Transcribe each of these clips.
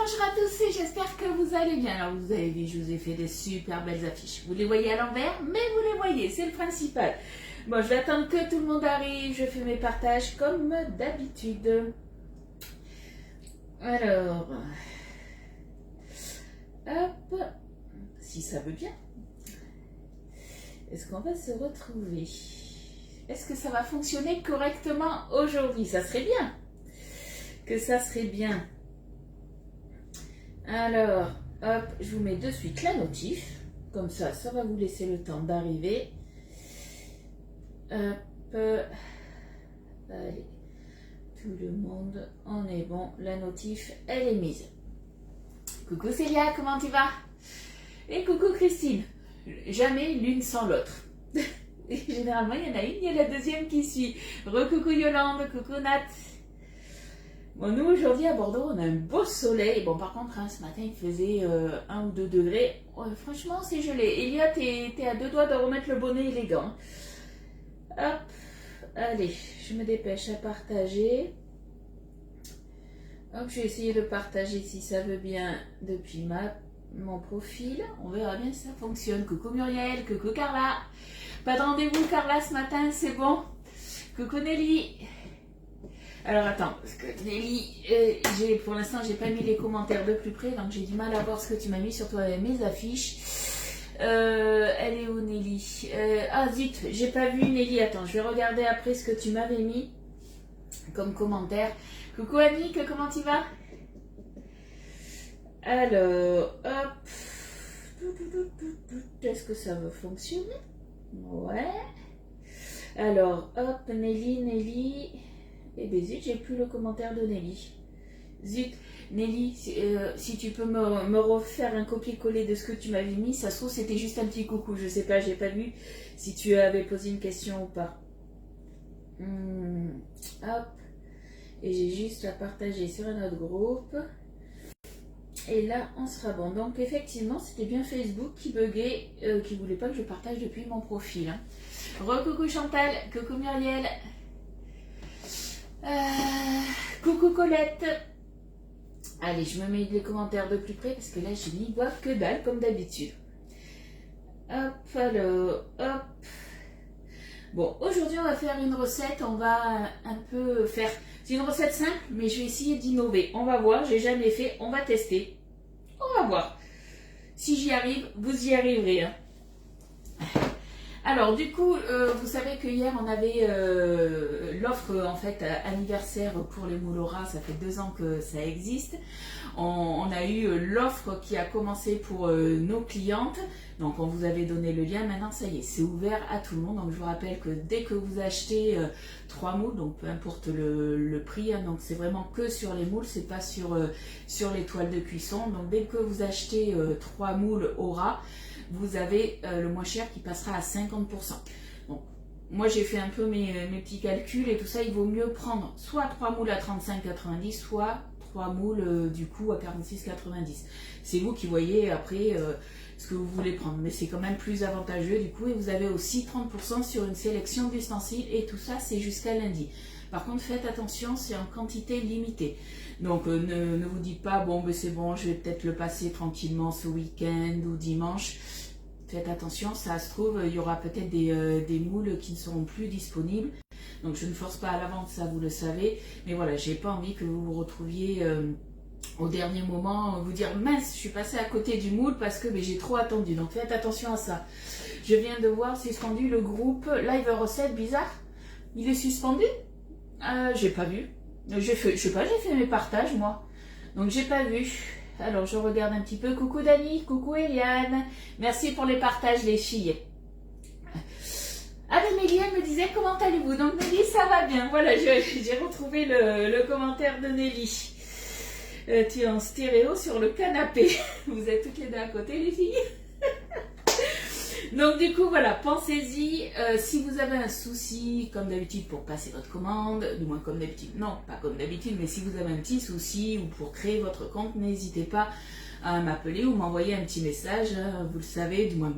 bonjour à tous et j'espère que vous allez bien. Alors vous avez vu, je vous ai fait des super belles affiches. Vous les voyez à l'envers, mais vous les voyez, c'est le principal. Bon, je vais attendre que tout le monde arrive, je fais mes partages comme d'habitude. Alors, hop, si ça veut bien. Est-ce qu'on va se retrouver? Est-ce que ça va fonctionner correctement aujourd'hui? Ça serait bien. Que ça serait bien. Alors, hop, je vous mets de suite la notif. Comme ça, ça va vous laisser le temps d'arriver. Hop. Allez. Tout le monde, on est bon. La notif, elle est mise. Coucou Célia, comment tu vas? Et coucou Christine. Jamais l'une sans l'autre. Généralement, il y en a une, il y a la deuxième qui suit. Re-coucou Yolande, coucou Nat. Bon, nous, aujourd'hui, à Bordeaux, on a un beau soleil. Bon, par contre, hein, ce matin, il faisait 1 ou 2 degrés. Oh, franchement, c'est gelé. Elia, t'es à 2 doigts de remettre le bonnet élégant. Hop. Allez, je me dépêche à partager. Hop, je vais essayer de partager si ça veut bien depuis mon profil. On verra bien si ça fonctionne. Coucou Muriel, coucou Carla. Pas de rendez-vous Carla ce matin, c'est bon. Coucou Nelly. Alors attends, parce que Nelly, pour l'instant j'ai pas mis les commentaires de plus près, donc j'ai du mal à voir ce que tu m'as mis, surtout avec mes affiches. Elle est où Nelly? Ah zut, j'ai pas vu Nelly, attends, je vais regarder après ce que tu m'avais mis comme commentaire. Coucou Annick, comment tu vas? Alors, hop. Est-ce que ça va fonctionner? Ouais. Alors, hop, Nelly. Eh bien zut, j'ai plus le commentaire de Nelly. Zut, Nelly, si tu peux me refaire un copier-coller de ce que tu m'avais mis, ça se trouve c'était juste un petit coucou, je sais pas, j'ai pas vu si tu avais posé une question ou pas. Hop, et j'ai juste à partager sur un autre groupe. Et là, on sera bon. Donc effectivement, c'était bien Facebook qui buguait, qui voulait pas que je partage depuis mon profil. Hein. Re-coucou Chantal, coucou Muriel. Coucou Colette. Allez, je me mets les commentaires de plus près parce que là, je n'y vois que dalle comme d'habitude. Hop, alors, hop. Bon, aujourd'hui, on va faire une recette. On va un peu faire... C'est une recette simple, mais je vais essayer d'innover. On va voir, j'ai jamais fait. On va tester. On va voir. Si j'y arrive, vous y arriverez. Hein. Alors du coup, vous savez que hier on avait l'offre en fait anniversaire pour les moules Aura, ça fait 2 ans que ça existe. On a eu l'offre qui a commencé pour nos clientes, donc on vous avait donné le lien, maintenant ça y est, c'est ouvert à tout le monde. Donc je vous rappelle que dès que vous achetez 3 moules, donc peu importe le prix, hein, donc c'est vraiment que sur les moules, c'est pas sur les toiles de cuisson. Donc dès que vous achetez 3 moules Aura, vous avez le moins cher qui passera à 50%. Donc, moi j'ai fait un peu mes petits calculs et tout ça, il vaut mieux prendre soit 3 moules à 35,90, soit 3 moules du coup à 46,90. C'est vous qui voyez après ce que vous voulez prendre, mais c'est quand même plus avantageux du coup, et vous avez aussi 30% sur une sélection d'ustensiles et tout ça c'est jusqu'à lundi. Par contre faites attention, c'est en quantité limitée. Donc ne vous dites pas bon ben c'est bon, je vais peut-être le passer tranquillement ce week-end ou dimanche. Faites attention, ça se trouve, il y aura peut-être des moules qui ne seront plus disponibles. Donc je ne force pas à la vente, ça vous le savez. Mais voilà, j'ai pas envie que vous vous retrouviez au dernier moment, vous dire mince, je suis passée à côté du moule parce que j'ai trop attendu. Donc faites attention à ça. Je viens de voir suspendu le groupe Live Recette, bizarre. Il est suspendu? J'ai pas vu. Je sais pas, j'ai fait mes partages moi. Donc j'ai pas vu. Alors je regarde un petit peu. Coucou Dani, coucou Eliane. Merci pour les partages les filles. Ah mais Mélie me disait comment allez-vous? Donc Nelly ça va bien. Voilà, j'ai retrouvé le commentaire de Nelly. Tu es en stéréo sur le canapé. Vous êtes toutes les deux à côté les filles. Donc du coup voilà, pensez-y, si vous avez un souci comme d'habitude pour passer votre commande, du moins comme d'habitude, non pas comme d'habitude, mais si vous avez un petit souci ou pour créer votre compte, n'hésitez pas à m'appeler ou m'envoyer un petit message, vous le savez, du moins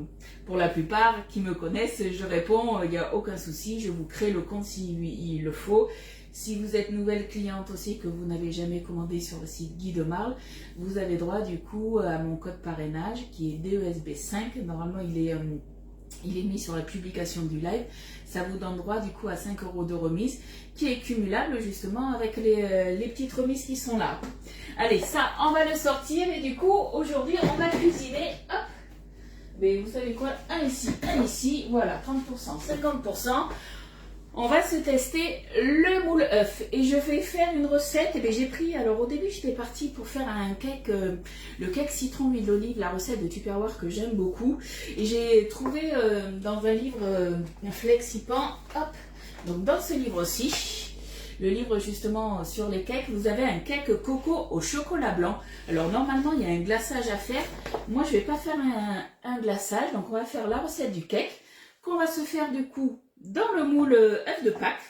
pour la plupart qui me connaissent, je réponds, il n'y a aucun souci, je vous crée le compte s'il le faut. Si vous êtes nouvelle cliente aussi, que vous n'avez jamais commandé sur le site Guy de Marle, vous avez droit du coup à mon code parrainage qui est DESB5. Normalement, il est mis sur la publication du live. Ça vous donne droit du coup à 5 € de remise qui est cumulable justement avec les petites remises qui sont là. Allez, ça, on va le sortir et du coup, aujourd'hui, on va cuisiner. Hop. Mais vous savez quoi? Un ici, voilà, 30%, 50%. On va se tester le moule œuf et je vais faire une recette. Et j'ai pris, alors au début j'étais partie pour faire un cake, le cake citron huile d'olive, la recette de Tupperware que j'aime beaucoup. Et j'ai trouvé dans un livre un Flexipan, hop, donc dans ce livre-ci, le livre justement sur les cakes, vous avez un cake coco au chocolat blanc. Alors normalement il y a un glaçage à faire. Moi je vais pas faire un glaçage, donc on va faire la recette du cake qu'on va se faire du coup dans le moule œuf de Pâques.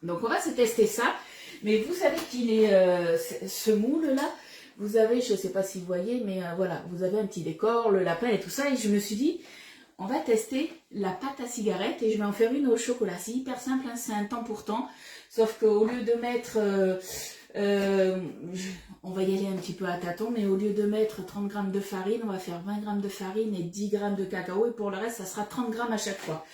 Donc on va se tester ça. Mais vous savez qu'il est ce moule là, vous avez, je ne sais pas si vous voyez, mais voilà, vous avez un petit décor, le lapin et tout ça. Et je me suis dit, on va tester la pâte à cigarette et je vais en faire une au chocolat. C'est hyper simple, hein, c'est un temps pour temps. Sauf qu'au lieu de mettre, on va y aller un petit peu à tâtons, mais au lieu de mettre 30 g de farine, on va faire 20 g de farine et 10 g de cacao. Et pour le reste, ça sera 30 g à chaque fois.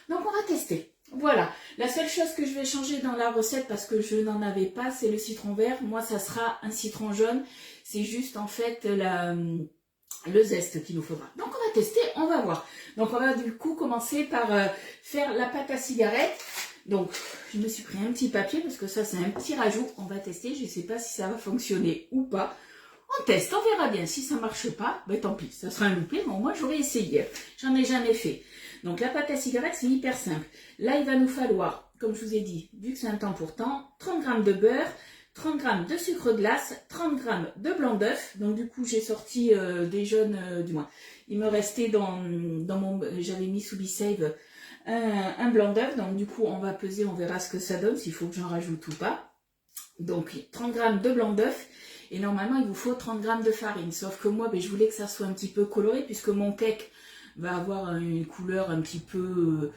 Donc on va tester. Voilà. La seule chose que je vais changer dans la recette, parce que je n'en avais pas, c'est le citron vert. Moi, ça sera un citron jaune. C'est juste en fait le zeste qu'il nous faudra. Donc on va tester, on va voir. Donc on va du coup commencer par faire la pâte à cigarette. Donc je me suis pris un petit papier parce que ça c'est un petit rajout. On va tester, je ne sais pas si ça va fonctionner ou pas. On teste, on verra bien. Si ça ne marche pas, ben tant pis, ça sera un loupé, mais moi j'aurais essayé. J'en ai jamais fait. Donc la pâte à cigarette c'est hyper simple. Là il va nous falloir, comme je vous ai dit, vu que c'est un temps pour temps, 30 g de beurre, 30 g de sucre glace, 30 g de blanc d'œuf. Donc du coup j'ai sorti des jaunes, du moins. Il me restait dans mon, j'avais mis sous Be-Save un blanc d'œuf. Donc du coup on va peser, on verra ce que ça donne, s'il faut que j'en rajoute ou pas. Donc 30 g de blanc d'œuf. Et normalement, il vous faut 30 g de farine. Sauf que moi, je voulais que ça soit un petit peu coloré, puisque mon cake va avoir une couleur un petit peu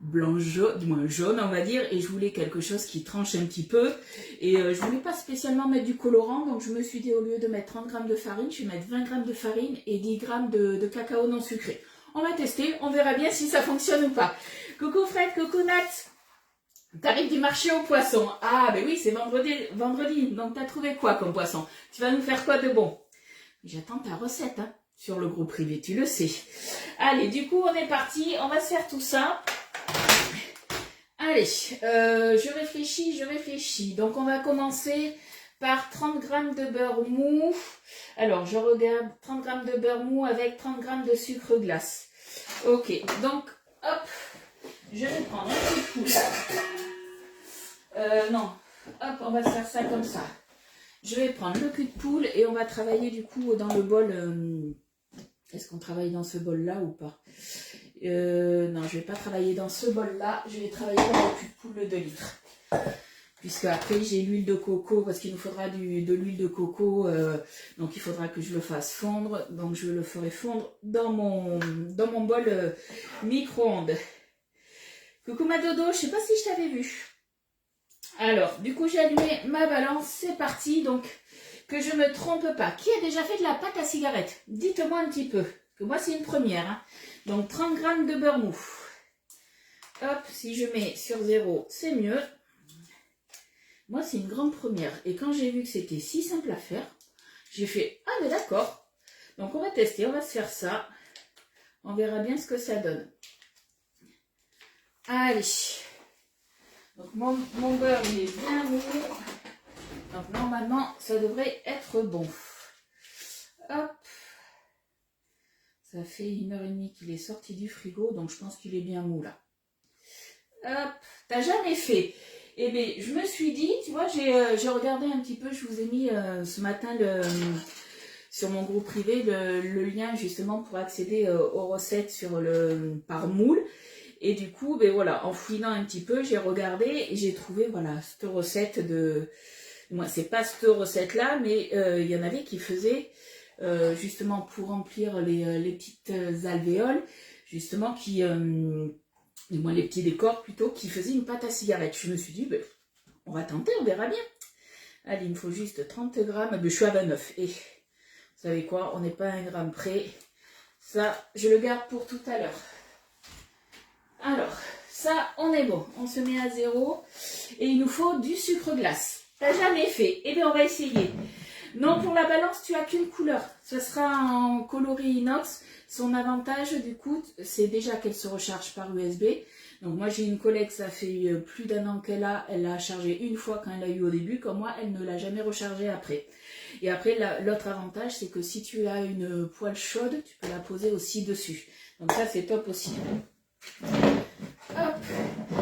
blanc-jaune, du moins jaune, on va dire. Et je voulais quelque chose qui tranche un petit peu. Et je voulais pas spécialement mettre du colorant. Donc je me suis dit, au lieu de mettre 30 g de farine, je vais mettre 20 g de farine et 10 g de cacao non sucré. On va tester, on verra bien si ça fonctionne ou pas. Coucou Fred, coucou Nat. T'arrives du marché aux poissons. Ah, ben oui, c'est vendredi. Donc, t'as trouvé quoi comme poisson? Tu vas nous faire quoi de bon? J'attends ta recette, hein, sur le groupe privé, tu le sais. Allez, du coup, on est parti. On va se faire tout ça. Allez, je réfléchis. Donc, on va commencer par 30 g de beurre mou. Alors, je regarde 30 g de beurre mou avec 30 g de sucre glace. Ok, donc, hop, je vais prendre un petit coup. Non, hop, on va se faire ça comme ça. Je vais prendre le cul de poule et on va travailler du coup dans le bol. Est-ce qu'on travaille dans ce bol-là ou pas? Non, je vais pas travailler dans ce bol-là. Je vais travailler dans le cul de poule de 2 litres. Puisque après j'ai l'huile de coco, parce qu'il nous faudra de l'huile de coco. Donc il faudra que je le fasse fondre. Donc je le ferai fondre dans mon bol micro-ondes. Coucou ma dodo, je sais pas si je t'avais vu. Alors, du coup, j'ai allumé ma balance, c'est parti. Donc, que je me trompe pas. Qui a déjà fait de la pâte à cigarette? Dites-moi un petit peu. Que moi, c'est une première. Hein. Donc, 30 g de beurre mou. Hop, si je mets sur 0, c'est mieux. Moi, c'est une grande première. Et quand j'ai vu que c'était si simple à faire, j'ai fait, ah, mais d'accord. Donc, on va tester, on va se faire ça. On verra bien ce que ça donne. Allez. Donc mon beurre il est bien mou. Donc normalement ça devrait être bon. Hop. Ça fait 1h30 qu'il est sorti du frigo. Donc je pense qu'il est bien mou là. Hop. T'as jamais fait? Eh bien je me suis dit, tu vois, j'ai regardé un petit peu. Je vous ai mis ce matin sur mon groupe privé le lien justement pour accéder aux recettes par moule. Et du coup, ben voilà, en fouillant un petit peu, j'ai regardé et j'ai trouvé, voilà, cette recette de... Moi, c'est pas cette recette-là, mais il y en avait qui faisaient, justement, pour remplir les petites alvéoles, justement, du moins les petits décors plutôt, qui faisaient une pâte à cigarette. Je me suis dit, ben, On va tenter, on verra bien. Allez, il me faut juste 30 grammes. Mais je suis à 29. Et vous savez quoi, on n'est pas à 1 gramme près. Ça, je le garde pour tout à l'heure. Alors, ça, on est bon. On se met à 0. Et il nous faut du sucre glace. T'as jamais fait? Eh bien, on va essayer. Non, pour la balance, tu as qu'une couleur. Ce sera en coloris inox. Son avantage, du coup, c'est déjà qu'elle se recharge par USB. Donc moi, j'ai une collègue, ça fait plus d'1 an qu'elle a. Elle l'a chargée une fois quand elle l'a eu au début. Comme moi, elle ne l'a jamais rechargée après. Et après, l'autre avantage, c'est que si tu as une poêle chaude, tu peux la poser aussi dessus. Donc ça, c'est top aussi. Hop.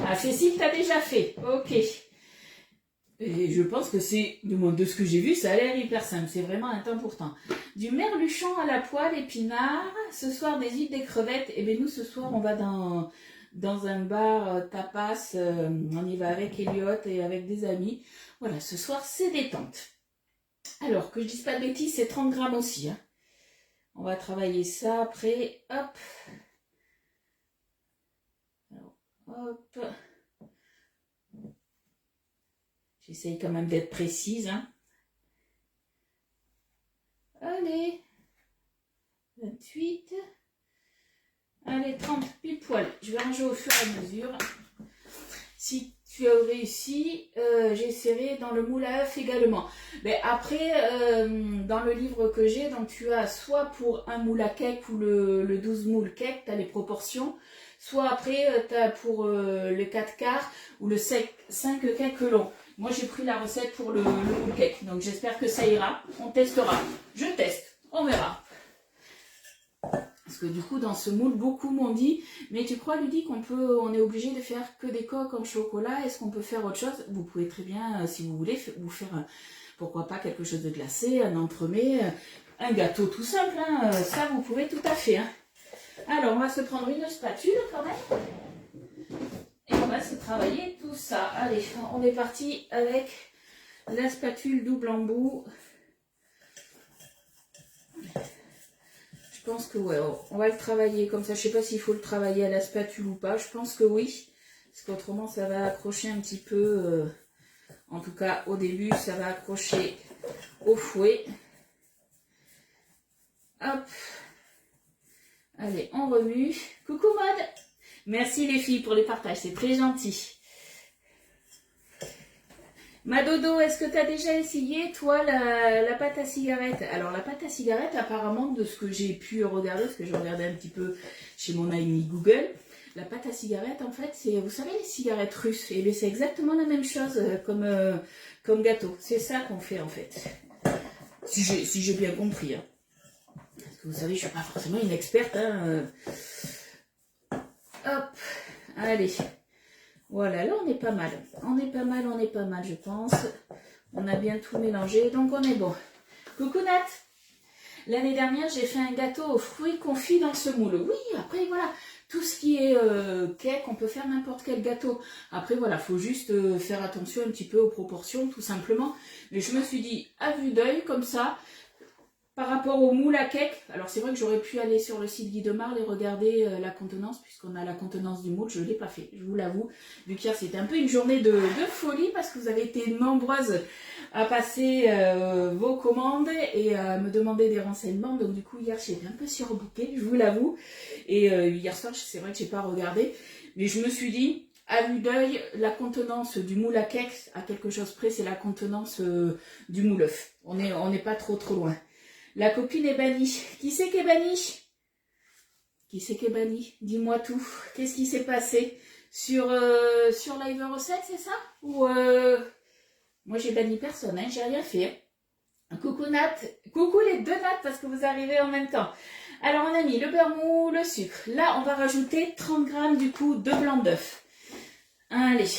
Ah, Cécile, t'as déjà fait. Ok. Et je pense que c'est, du moins de ce que j'ai vu, ça a l'air hyper simple. C'est vraiment un temps pour temps. Du merluchon à la poêle, épinards. Ce soir, des huîtres, des crevettes. Et bien nous, ce soir, on va dans un bar tapas. On y va avec Elliot et avec des amis. Voilà, ce soir, c'est détente. Alors, que je dise pas de bêtises, c'est 30 grammes aussi. Hein. On va travailler ça après. Hop. Alors, hop. J'essaye quand même d'être précise. Hein. Allez. 28. Allez, 30 pile poil. Je vais ranger au fur et à mesure. Si tu as réussi, j'essaierai dans le moule à œuf également. Mais après, dans le livre que j'ai, donc tu as soit pour un moule à cake ou le 12 moule cake, tu as les proportions. Soit après, tu as pour le 4 quarts ou le 5 cake long. Moi, j'ai pris la recette pour le moule cake. Donc, j'espère que ça ira. On testera. Je teste. On verra. Parce que du coup, dans ce moule, beaucoup m'ont dit, mais tu crois, Ludie, on est obligé de faire que des coques en chocolat? Est-ce qu'on peut faire autre chose? Vous pouvez très bien, si vous voulez, vous faire, pourquoi pas, quelque chose de glacé, un entremets, un gâteau tout simple. Hein. Ça, vous pouvez tout à fait. Hein. Alors, on va se prendre une spatule quand même. Et on va se travailler tout ça. Allez, on est parti avec la spatule double embout. Je pense que ouais, on va le travailler comme ça. Je sais pas s'il faut le travailler à la spatule ou pas. Je pense que oui. Parce qu'autrement, ça va accrocher un petit peu. En tout cas, au début, ça va accrocher au fouet. Hop. Allez, on remue. Coucou Maud. Merci les filles pour les partages. C'est très gentil. Madodo, est-ce que tu as déjà essayé, toi, la pâte à cigarette? Alors, la pâte à cigarette, apparemment, de ce que j'ai pu regarder, parce que je regardais un petit peu chez mon ami Google, la pâte à cigarette, en fait, c'est, vous savez, les cigarettes russes. Et c'est exactement la même chose comme gâteau. C'est ça qu'on fait, en fait. Si j'ai bien compris. Hein. Parce que vous savez, je ne suis pas forcément une experte. Hein. Hop, allez. Voilà, là on est pas mal. On est pas mal, je pense. On a bien tout mélangé, donc on est bon. Coucou Nat. L'année dernière, j'ai fait un gâteau aux fruits confits dans ce moule. Oui, après voilà, tout ce qui est cake, on peut faire n'importe quel gâteau. Après voilà, faut juste faire attention un petit peu aux proportions, tout simplement. Mais je me suis dit, à vue d'œil, comme ça, par rapport au moule à cake, alors c'est vrai que j'aurais pu aller sur le site Guy de Marle et regarder la contenance, puisqu'on a la contenance du moule, je ne l'ai pas fait, je vous l'avoue. Vu qu'hier c'était un peu une journée de folie, parce que vous avez été nombreuses à passer vos commandes et à me demander des renseignements. Donc du coup hier j'étais un peu surbookée, je vous l'avoue. Et hier soir c'est vrai que j'ai pas regardé, mais je me suis dit, à vue d'œil, la contenance du moule à cake, à quelque chose près, c'est la contenance du moule œuf. On n'est pas trop loin. La copine est bannie. Qui c'est qui est bannie? Qui c'est qui est bannie? Dis-moi tout. Qu'est-ce qui s'est passé sur Live Recette, c'est ça? Ou moi j'ai banni personne, hein, j'ai rien fait. Coucou Nat. Coucou les deux Nat parce que vous arrivez en même temps. Alors on a mis le beurre mou, le sucre. Là on va rajouter 30 grammes du coup de blanc d'œuf. Allez,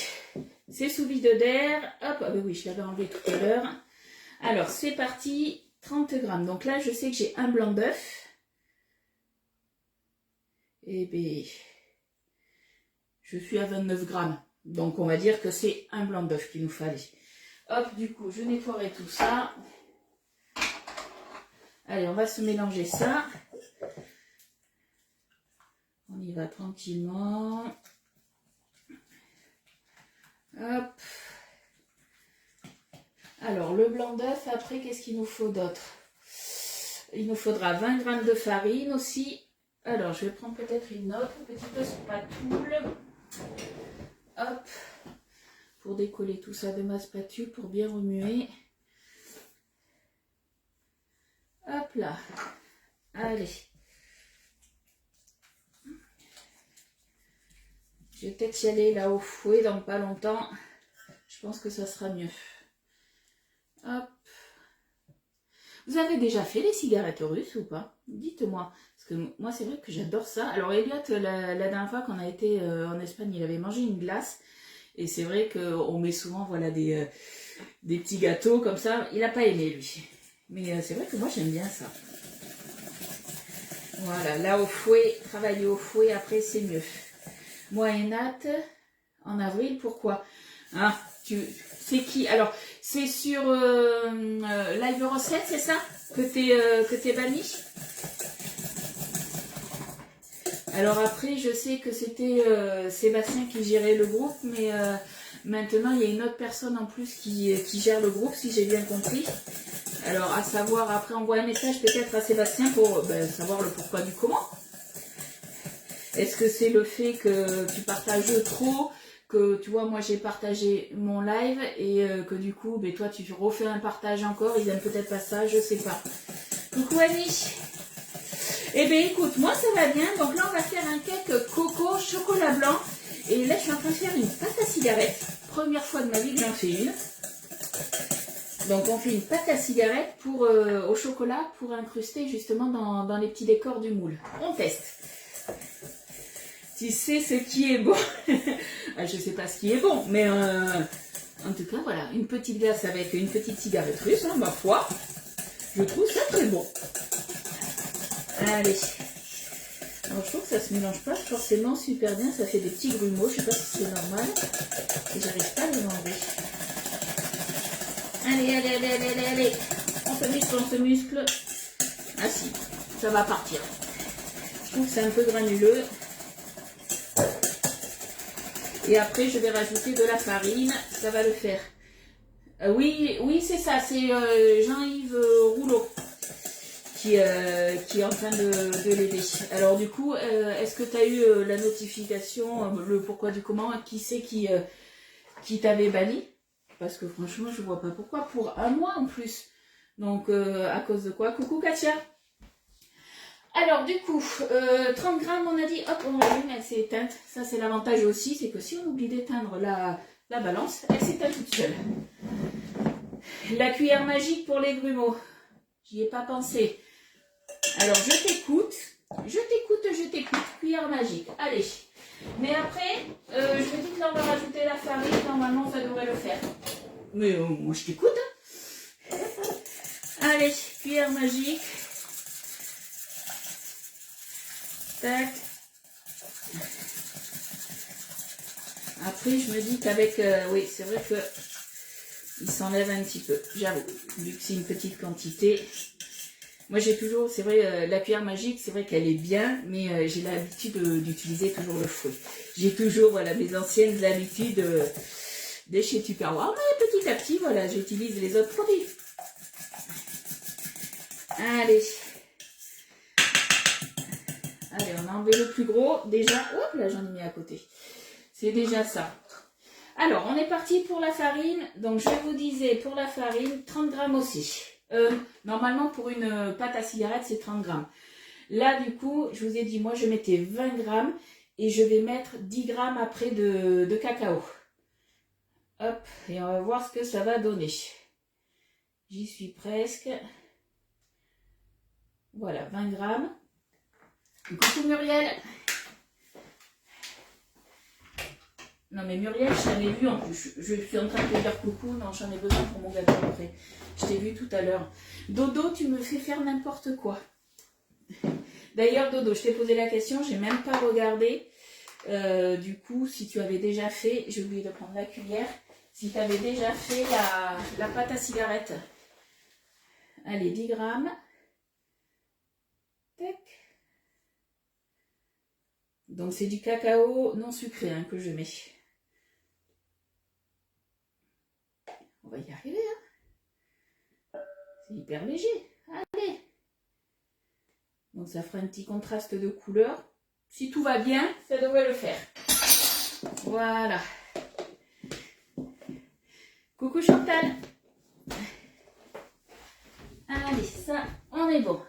c'est sous vide d'air. Hop, ah ben oui, je l'avais enlevé tout à l'heure. Alors c'est parti. 30 grammes. Donc là, je sais que j'ai un blanc d'œuf. Et bien, je suis à 29 grammes. Donc, on va dire que c'est un blanc d'œuf qu'il nous fallait. Hop, du coup, je nettoierai tout ça. Allez, on va se mélanger ça. On y va tranquillement. Hop. Alors, le blanc d'œuf, après, qu'est-ce qu'il nous faut d'autre? Il nous faudra 20 g de farine aussi. Alors, je vais prendre peut-être une autre petite spatule. Hop. Pour décoller tout ça de ma spatule, pour bien remuer. Hop là. Allez. Je vais peut-être y aller là au fouet dans pas longtemps. Je pense que ça sera mieux. Hop. Vous avez déjà fait les cigarettes russes ou pas? Dites-moi. Parce que moi, c'est vrai que j'adore ça. Alors, Elliot, la dernière fois qu'on a été en Espagne, il avait mangé une glace. Et c'est vrai qu'on met souvent voilà, des petits gâteaux comme ça. Il n'a pas aimé, lui. Mais c'est vrai que moi, j'aime bien ça. Voilà, là au fouet, travailler au fouet, après, c'est mieux. Moi et Nat, en avril, pourquoi? Hein, c'est qui? Alors, c'est sur Live Recette, c'est ça? Que t'es banni? Alors après, je sais que c'était Sébastien qui gérait le groupe, mais maintenant, il y a une autre personne en plus qui gère le groupe, si j'ai bien compris. Alors, à savoir, après, envoie un message peut-être à Sébastien pour savoir le pourquoi du comment. Est-ce que c'est le fait que tu partages trop, que tu vois, moi j'ai partagé mon live et que du coup, toi tu refais un partage encore, ils aiment peut-être pas ça, je sais pas. Coucou Annie. Eh bien écoute, moi ça va bien, donc là on va faire un cake coco chocolat blanc. Et là je suis en train de faire une pâte à cigarette. Première fois de ma vie que j'en fais une. Donc on fait une pâte à cigarette pour, au chocolat pour incruster justement dans les petits décors du moule. On teste. Tu sais ce qui est bon. Je sais pas ce qui est bon, mais en tout cas, voilà, une petite glace avec une petite cigarette russe, hein, ma foi. Je trouve ça très bon. Allez. Alors, je trouve que ça se mélange pas forcément super bien. Ça fait des petits grumeaux. Je sais pas si c'est normal. Et j'arrive pas à les enlever. Allez, allez, allez, allez, allez, allez. On se muscle, on se muscle. Ah si, ça va partir. Je trouve que c'est un peu granuleux. Et après, je vais rajouter de la farine. Ça va le faire. Oui, oui, c'est ça. C'est Jean-Yves Rouleau qui est en train de l'aider. Alors du coup, est-ce que tu as eu la notification, le pourquoi du comment, qui c'est qui t'avait banni? Parce que franchement, je vois pas pourquoi. Pour un mois en plus. Donc, à cause de quoi? Coucou Katia. Alors du coup, 30 grammes, on a dit, hop, on allume, elle s'est éteinte. Ça, c'est l'avantage aussi, c'est que si on oublie d'éteindre la balance, elle s'éteint toute seule. La cuillère magique pour les grumeaux. J'y ai pas pensé. Alors, je t'écoute. Cuillère magique. Allez. Mais après, je me dis que là, on va rajouter la farine. Normalement, ça devrait le faire. Mais moi, je t'écoute. Hein. Allez, cuillère magique. Tac. Après, je me dis qu'avec... oui, c'est vrai que il s'enlève un petit peu, j'avoue. Vu que c'est une petite quantité. Moi, j'ai toujours... C'est vrai, la cuillère magique, c'est vrai qu'elle est bien, mais j'ai l'habitude d'utiliser toujours le fouet. J'ai toujours, voilà, mes anciennes habitudes de chez Tupperware. Mais petit à petit, voilà, j'utilise les autres produits. Allez. Allez, on a enlevé le plus gros. Déjà, hop là, j'en ai mis à côté. C'est déjà ça. Alors, on est parti pour la farine. Donc, je vous disais, pour la farine, 30 grammes aussi. Normalement, pour une pâte à cigarette, c'est 30 grammes. Là, du coup, je vous ai dit, moi, je mettais 20 grammes et je vais mettre 10 grammes après de cacao. Hop, et on va voir ce que ça va donner. J'y suis presque. Voilà, 20 grammes. Coucou Muriel. Non mais Muriel, je t'avais vu en plus. Je suis en train de te dire coucou. Non, j'en ai besoin pour mon gâteau après. Je t'ai vu tout à l'heure. Dodo, tu me fais faire n'importe quoi. D'ailleurs, Dodo, je t'ai posé la question. J'ai même pas regardé. Du coup, si tu avais déjà fait... J'ai oublié de prendre la cuillère. Si tu avais déjà fait la pâte à cigarette. Allez, 10 grammes. Tac. Donc, c'est du cacao non sucré hein, que je mets. On va y arriver. Hein. C'est hyper léger. Allez. Donc ça fera un petit contraste de couleur. Si tout va bien, ça devrait le faire. Voilà. Coucou Chantal. Allez, ça, on est bon.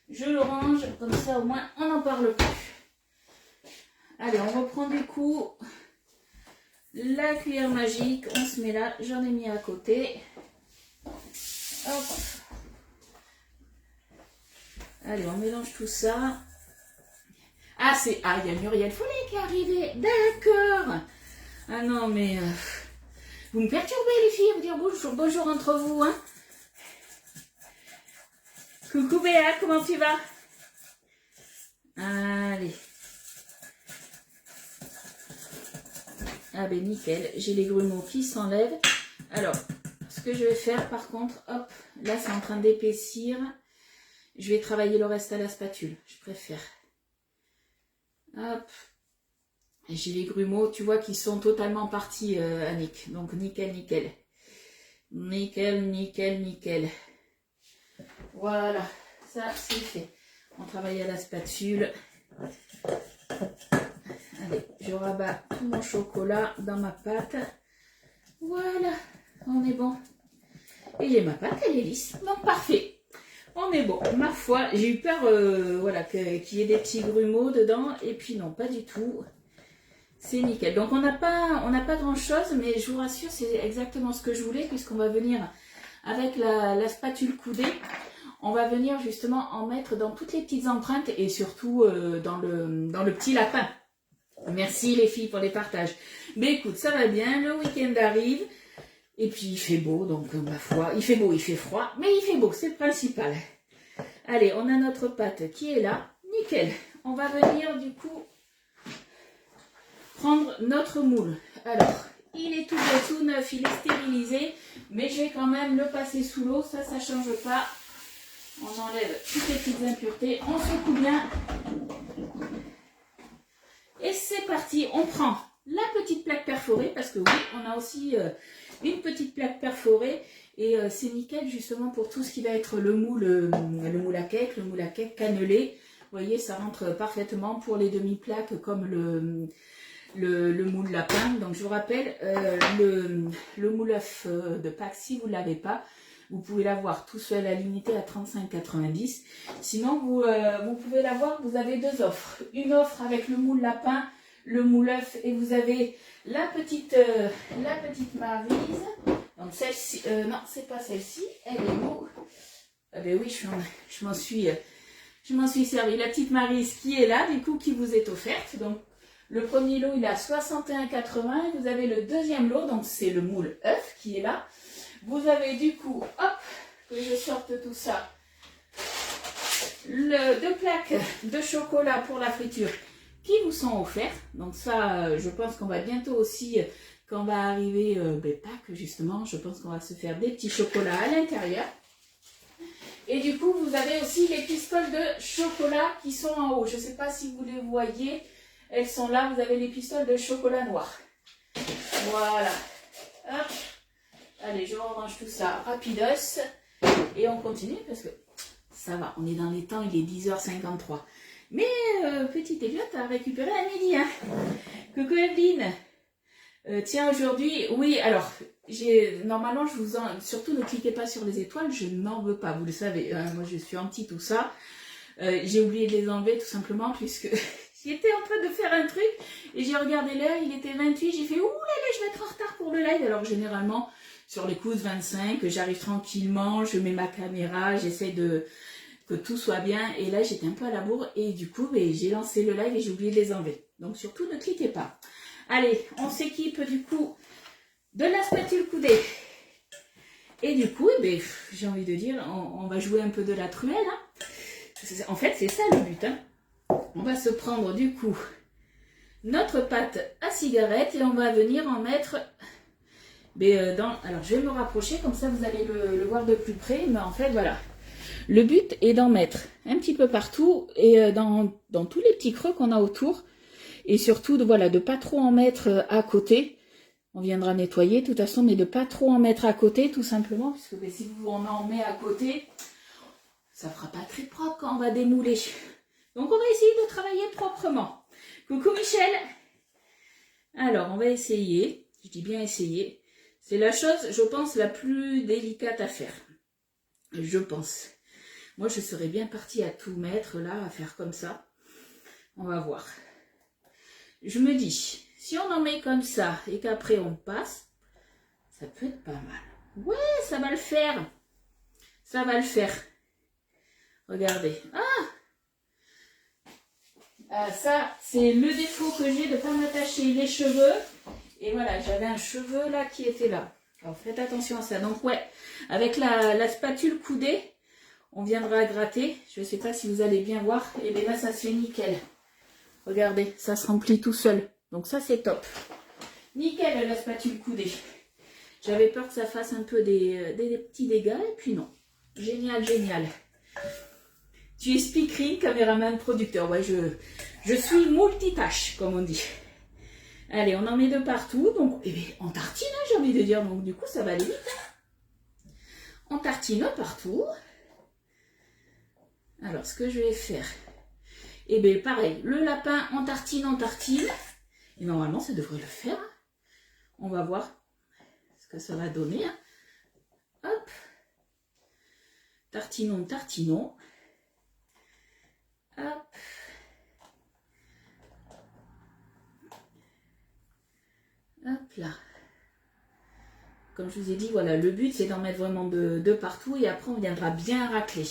Je le range, comme ça au moins on n'en parle plus. Allez, on reprend du coup la cuillère magique. On se met là, j'en ai mis à côté. Hop. Allez, on mélange tout ça. Ah, c'est... Ah, il y a Muriel Follet qui est arrivée. D'accord. Ah non, mais... vous me perturbez, les filles. Vous dire bonjour, bonjour entre vous, hein. Coucou Béa, comment tu vas? Allez. Ah ben nickel, j'ai les grumeaux qui s'enlèvent. Alors, ce que je vais faire par contre, hop, là c'est en train d'épaissir. Je vais travailler le reste à la spatule, je préfère. Hop. J'ai les grumeaux, tu vois, qui sont totalement partis, Annick. Donc nickel, nickel. Nickel, nickel, nickel. Voilà, ça c'est fait. On travaille à la spatule. Allez, je rabats tout mon chocolat dans ma pâte. Voilà, on est bon. Et ma pâte, elle est lisse. Donc parfait. On est bon. Ma foi, j'ai eu peur voilà, qu'il y ait des petits grumeaux dedans. Et puis non, pas du tout. C'est nickel. Donc on n'a pas grand chose, mais je vous rassure, c'est exactement ce que je voulais, puisqu'on va venir avec la spatule coudée. On va venir justement en mettre dans toutes les petites empreintes et surtout dans le petit lapin. Merci les filles pour les partages. Mais écoute, ça va bien, le week-end arrive. Et puis il fait beau, donc ma foi, il fait beau, il fait froid, mais il fait beau, c'est le principal. Allez, on a notre pâte qui est là, nickel. On va venir du coup prendre notre moule. Alors, il est tout beau, tout neuf, il est stérilisé, mais je vais quand même le passer sous l'eau, ça ne change pas. On enlève toutes les petites impuretés, on secoue bien. Et c'est parti, on prend la petite plaque perforée, parce que oui, on a aussi une petite plaque perforée, et c'est nickel justement pour tout ce qui va être le moule à cake cannelé. Vous voyez, ça rentre parfaitement pour les demi-plaques comme le moule lapin. Donc je vous rappelle, le moule œuf de Pâques, si vous ne l'avez pas, vous pouvez l'avoir tout seul à l'unité à 35,90. Sinon, vous pouvez l'avoir, vous avez deux offres. Une offre avec le moule lapin, le moule œuf, et vous avez la petite Maryse. Donc celle-ci, non, c'est pas celle-ci, elle est où? Ah ben oui, je m'en suis servi. La petite Maryse qui est là, du coup, qui vous est offerte. Donc le premier lot, il est à 61,80. Vous avez le deuxième lot, donc c'est le moule œuf qui est là. Vous avez du coup, hop, que je sorte tout ça, deux plaques de chocolat pour la friture qui vous sont offertes. Donc ça, je pense qu'on va bientôt aussi, quand va arriver Pâques justement, je pense qu'on va se faire des petits chocolats à l'intérieur. Et du coup, vous avez aussi les pistoles de chocolat qui sont en haut. Je ne sais pas si vous les voyez, elles sont là. Vous avez les pistoles de chocolat noir. Voilà. Hop. Allez, je range tout ça rapidos et on continue parce que ça va, on est dans les temps, il est 10h53. Mais petite Elliot a récupéré à midi. Hein. Coucou Evelyne. Tiens, aujourd'hui, oui, alors, normalement, surtout ne cliquez pas sur les étoiles, je n'en veux pas, vous le savez. Hein, moi, je suis anti tout ça. J'ai oublié de les enlever tout simplement puisque j'étais en train de faire un truc et j'ai regardé l'heure, il était 28, j'ai fait, ouh là là, je vais être en retard pour le live. Alors, généralement, sur les coups de 25, j'arrive tranquillement, je mets ma caméra, j'essaie que tout soit bien. Et là, j'étais un peu à la bourre et du coup, j'ai lancé le live et j'ai oublié de les enlever. Donc, surtout, ne cliquez pas. Allez, on s'équipe du coup de la spatule coudée. Et du coup, j'ai envie de dire, on va jouer un peu de la truelle. Hein. En fait, c'est ça le but. Hein. On va se prendre du coup notre pâte à cigarette et on va venir en mettre... alors, je vais me rapprocher, comme ça vous allez le voir de plus près. Mais en fait, voilà. Le but est d'en mettre un petit peu partout et dans tous les petits creux qu'on a autour. Et surtout, voilà, de pas trop en mettre à côté. On viendra nettoyer de toute façon, mais de pas trop en mettre à côté, tout simplement, puisque ben, si vous en met à côté, ça fera pas très propre quand on va démouler. Donc on va essayer de travailler proprement. Coucou Michel. Alors on va essayer, je dis bien essayer. C'est la chose, je pense, la plus délicate à faire. Je pense. Moi je serais bien partie à tout mettre là, à faire comme ça. On va voir. Je me dis, si on en met comme ça et qu'après on passe, ça peut être pas mal. Ouais, ça va le faire. Ça va le faire. Regardez. Ça, c'est le défaut que j'ai de ne pas m'attacher les cheveux. Et voilà, j'avais un cheveu là qui était là. Alors faites attention à ça. Donc ouais, avec la spatule coudée, on viendra gratter. Je ne sais pas si vous allez bien voir. Et bien là, ça se fait nickel. Regardez, ça se remplit tout seul. Donc ça, c'est top. Nickel la spatule coudée. J'avais peur que ça fasse un peu des petits dégâts. Et puis non. Génial, génial. Tu es speakerine, caméraman, producteur. Ouais, je suis multitâche, comme on dit. Allez, on en met de partout. Donc, eh bien, on tartine, hein, j'ai envie de dire. Donc, du coup, ça va aller vite. Hein. On tartine partout. Alors, ce que je vais faire, eh bien, pareil, le lapin, on tartine, on tartine. Et normalement, ça devrait le faire. Hein. On va voir ce que ça va donner. Hein. Hop. Tartinons, tartinons. Hop. Hop là. Comme je vous ai dit, voilà, le but c'est d'en mettre vraiment de partout et après on viendra bien racler.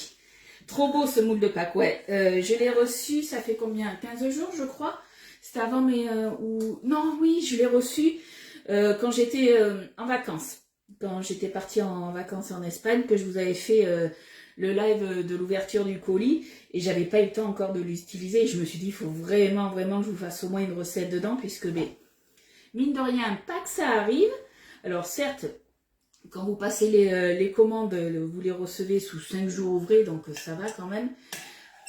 Trop beau ce moule de Pâques, ouais. Je l'ai reçu, ça fait combien? 15 jours je crois. C'était avant mes... Non, oui, je l'ai reçu quand j'étais en vacances. Quand j'étais partie en vacances en Espagne, que je vous avais fait... le live de l'ouverture du colis et j'avais pas eu le temps encore de l'utiliser et je me suis dit il faut vraiment que je vous fasse au moins une recette dedans puisque mine de rien pas que ça arrive. Alors certes quand vous passez les commandes vous les recevez sous 5 jours ouvrés donc ça va quand même.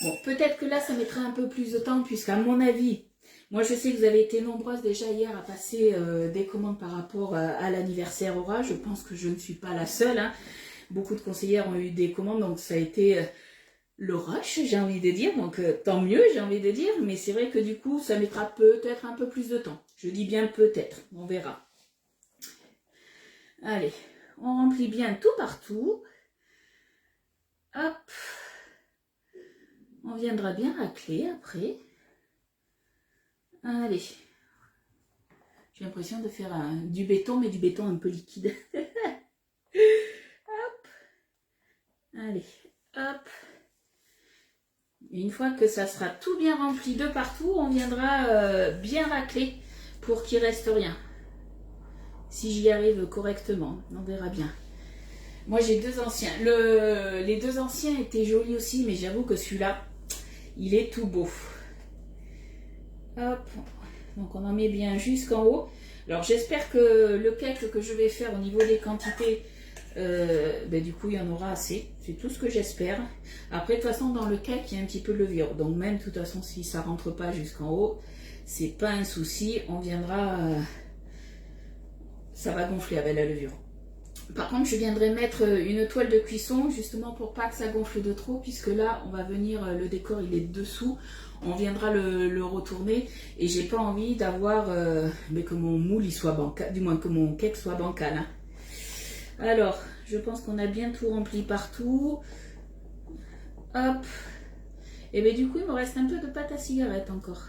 Bon peut-être que là ça mettra un peu plus de temps puisqu'à mon avis moi je sais que vous avez été nombreuses déjà hier à passer des commandes par rapport à l'anniversaire Aura. Je pense que je ne suis pas la seule hein. Beaucoup de conseillères ont eu des commandes, donc ça a été le rush, j'ai envie de dire. Donc tant mieux, j'ai envie de dire. Mais c'est vrai que du coup, ça mettra peut-être un peu plus de temps. Je dis bien peut-être, on verra. Allez, on remplit bien tout partout. Hop. On viendra bien racler après. Allez. J'ai l'impression de faire du béton, mais du béton un peu liquide. Allez, hop. Et une fois que ça sera tout bien rempli de partout, on viendra bien racler pour qu'il reste rien. Si j'y arrive correctement, on verra bien. Moi j'ai 2 anciens. Les 2 anciens étaient jolis aussi, mais j'avoue que celui-là, il est tout beau. Hop. Donc on en met bien jusqu'en haut. Alors j'espère que le cake que je vais faire au niveau des quantités, du coup il y en aura assez, c'est tout ce que j'espère. Après de toute façon dans le cake il y a un petit peu de levure, donc même de toute façon si ça rentre pas jusqu'en haut, c'est pas un souci, on viendra, ça va gonfler avec la levure. Par contre je viendrai mettre une toile de cuisson justement pour pas que ça gonfle de trop, puisque là on va venir, le décor il est dessous, on viendra le retourner et j'ai pas envie d'avoir que mon moule il soit bancal, du moins que mon cake soit bancal hein. Alors, je pense qu'on a bien tout rempli partout. Hop. Et bien du coup, il me reste un peu de pâte à cigarette encore.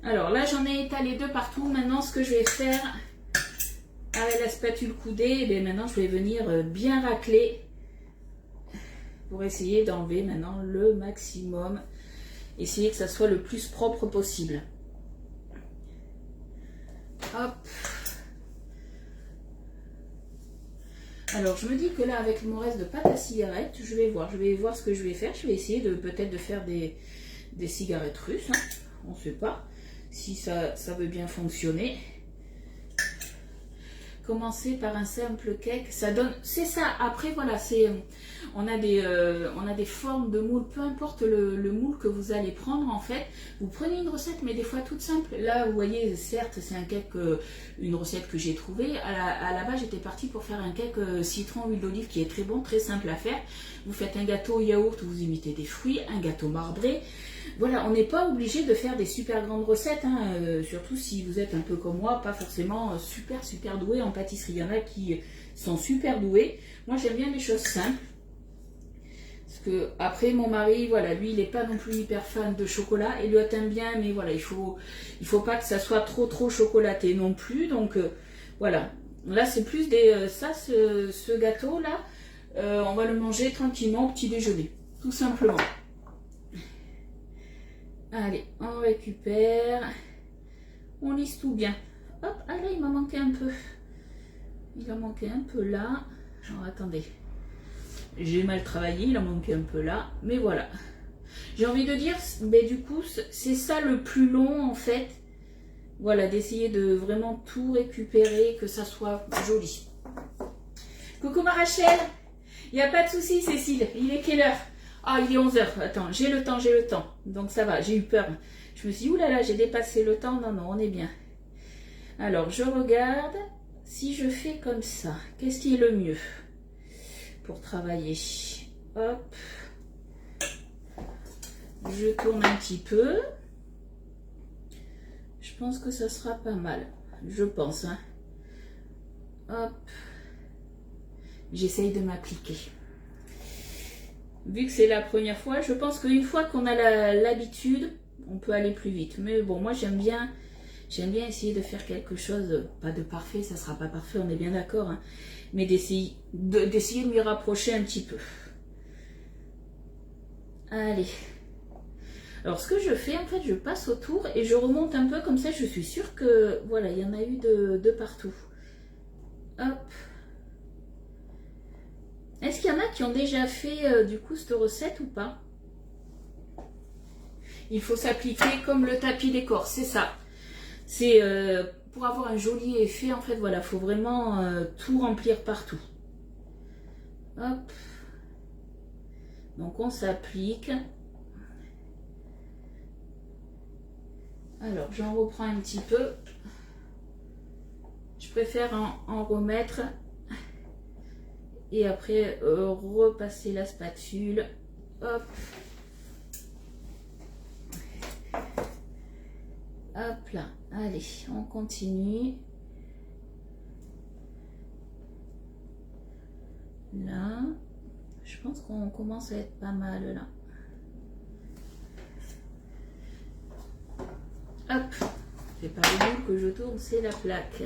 Alors là, j'en ai étalé 2 partout. Maintenant, ce que je vais faire avec la spatule coudée, et bien maintenant, je vais venir bien racler pour essayer d'enlever maintenant le maximum. Essayer que ça soit le plus propre possible. Hop. Alors je me dis que là avec mon reste de pâte à cigarette, je vais voir ce que je vais faire. Je vais essayer peut-être de faire des cigarettes russes, hein. On ne sait pas si ça veut bien fonctionner. Commencer par un simple cake, ça donne, c'est ça. Après voilà, on a des formes de moules, peu importe le moule que vous allez prendre en fait. Vous prenez une recette, mais des fois toute simple. Là, vous voyez, certes, c'est un cake, une recette que j'ai trouvée. À la base, j'étais partie pour faire un cake citron, huile d'olive qui est très bon, très simple à faire. Vous faites un gâteau au yaourt, vous y mettez des fruits, un gâteau marbré. Voilà, on n'est pas obligé de faire des super grandes recettes, hein, surtout si vous êtes un peu comme moi, pas forcément super doué en pâtisserie. Il y en a qui sont super doués. Moi, j'aime bien les choses simples. Parce que après, mon mari, voilà, lui, il n'est pas non plus hyper fan de chocolat. Il lui aime bien, mais voilà, il faut pas que ça soit trop chocolaté non plus. Donc voilà, là, c'est plus ce gâteau-là, on va le manger tranquillement au petit déjeuner, tout simplement. Allez, on récupère. On lisse tout bien. Hop, ah là, il m'a manqué un peu. Il a manqué un peu là. Alors, attendez. J'ai mal travaillé, il a manqué un peu là. Mais voilà. J'ai envie de dire, mais du coup, c'est ça le plus long, en fait. Voilà, d'essayer de vraiment tout récupérer, que ça soit joli. Coucou ma Rachel. Il n'y a pas de souci, Cécile. Il est quelle heure? Ah, il est 11 h. Attends, j'ai le temps. Donc ça va, j'ai eu peur. Je me suis dit, oulala, j'ai dépassé le temps. Non, on est bien. Alors, je regarde. Si je fais comme ça, qu'est-ce qui est le mieux pour travailler? Hop. Je tourne un petit peu. Je pense que ça sera pas mal. Je pense, hein. Hop. J'essaye de m'appliquer. Vu que c'est la première fois, je pense qu'une fois qu'on a l'habitude, on peut aller plus vite. Mais bon, moi j'aime bien essayer de faire quelque chose, pas de parfait, ça sera pas parfait, on est bien d'accord, hein, mais d'essayer de m'y rapprocher un petit peu. Allez. Alors ce que je fais, en fait, je passe autour et je remonte un peu, comme ça je suis sûre que, voilà, il y en a eu de partout. Hop. Est-ce qu'il y en a qui ont déjà fait du coup cette recette ou pas? Il faut s'appliquer comme le tapis d'écorce, c'est ça. C'est pour avoir un joli effet, en fait, voilà, il faut vraiment tout remplir partout. Hop. Donc on s'applique. Alors j'en reprends un petit peu. Je préfère en remettre. Et après, repasser la spatule. Hop. Hop là. Allez, on continue. Là. Je pense qu'on commence à être pas mal là. Hop. C'est pas le bout que je tourne, c'est la plaque.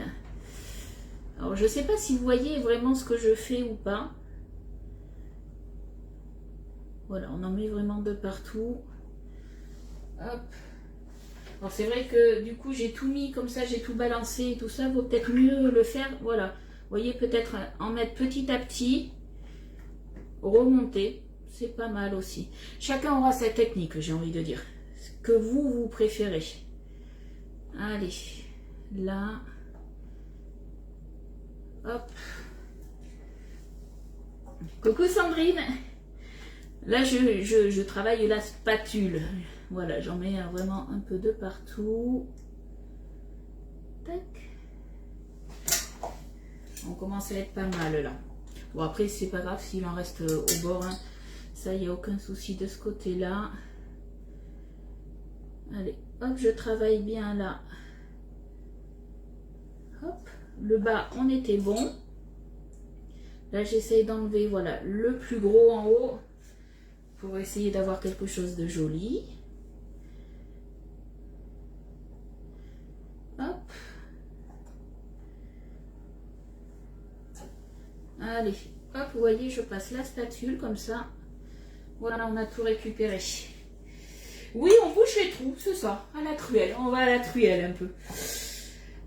Alors, je ne sais pas si vous voyez vraiment ce que je fais ou pas. Voilà, on en met vraiment de partout. Hop. Alors, c'est vrai que du coup, j'ai tout mis comme ça, j'ai tout balancé et tout ça. Il vaut peut-être mieux le faire. Voilà. Vous voyez, peut-être en mettre petit à petit. Remonter. C'est pas mal aussi. Chacun aura sa technique, j'ai envie de dire. Ce que vous préférez. Allez. Là. Hop. Coucou Sandrine. Là, je travaille la spatule. Voilà, j'en mets vraiment un peu de partout. Tac. On commence à être pas mal là. Bon, après, c'est pas grave s'il en reste au bord. Hein. Ça, il n'y a aucun souci de ce côté-là. Allez, hop, je travaille bien là. Hop. Le bas, on était bon. Là, j'essaye d'enlever, voilà, le plus gros en haut pour essayer d'avoir quelque chose de joli. Hop. Allez, hop, vous voyez, je passe la spatule comme ça. Voilà, on a tout récupéré. Oui, on bouche les trous, c'est ça, à la truelle. On va à la truelle un peu.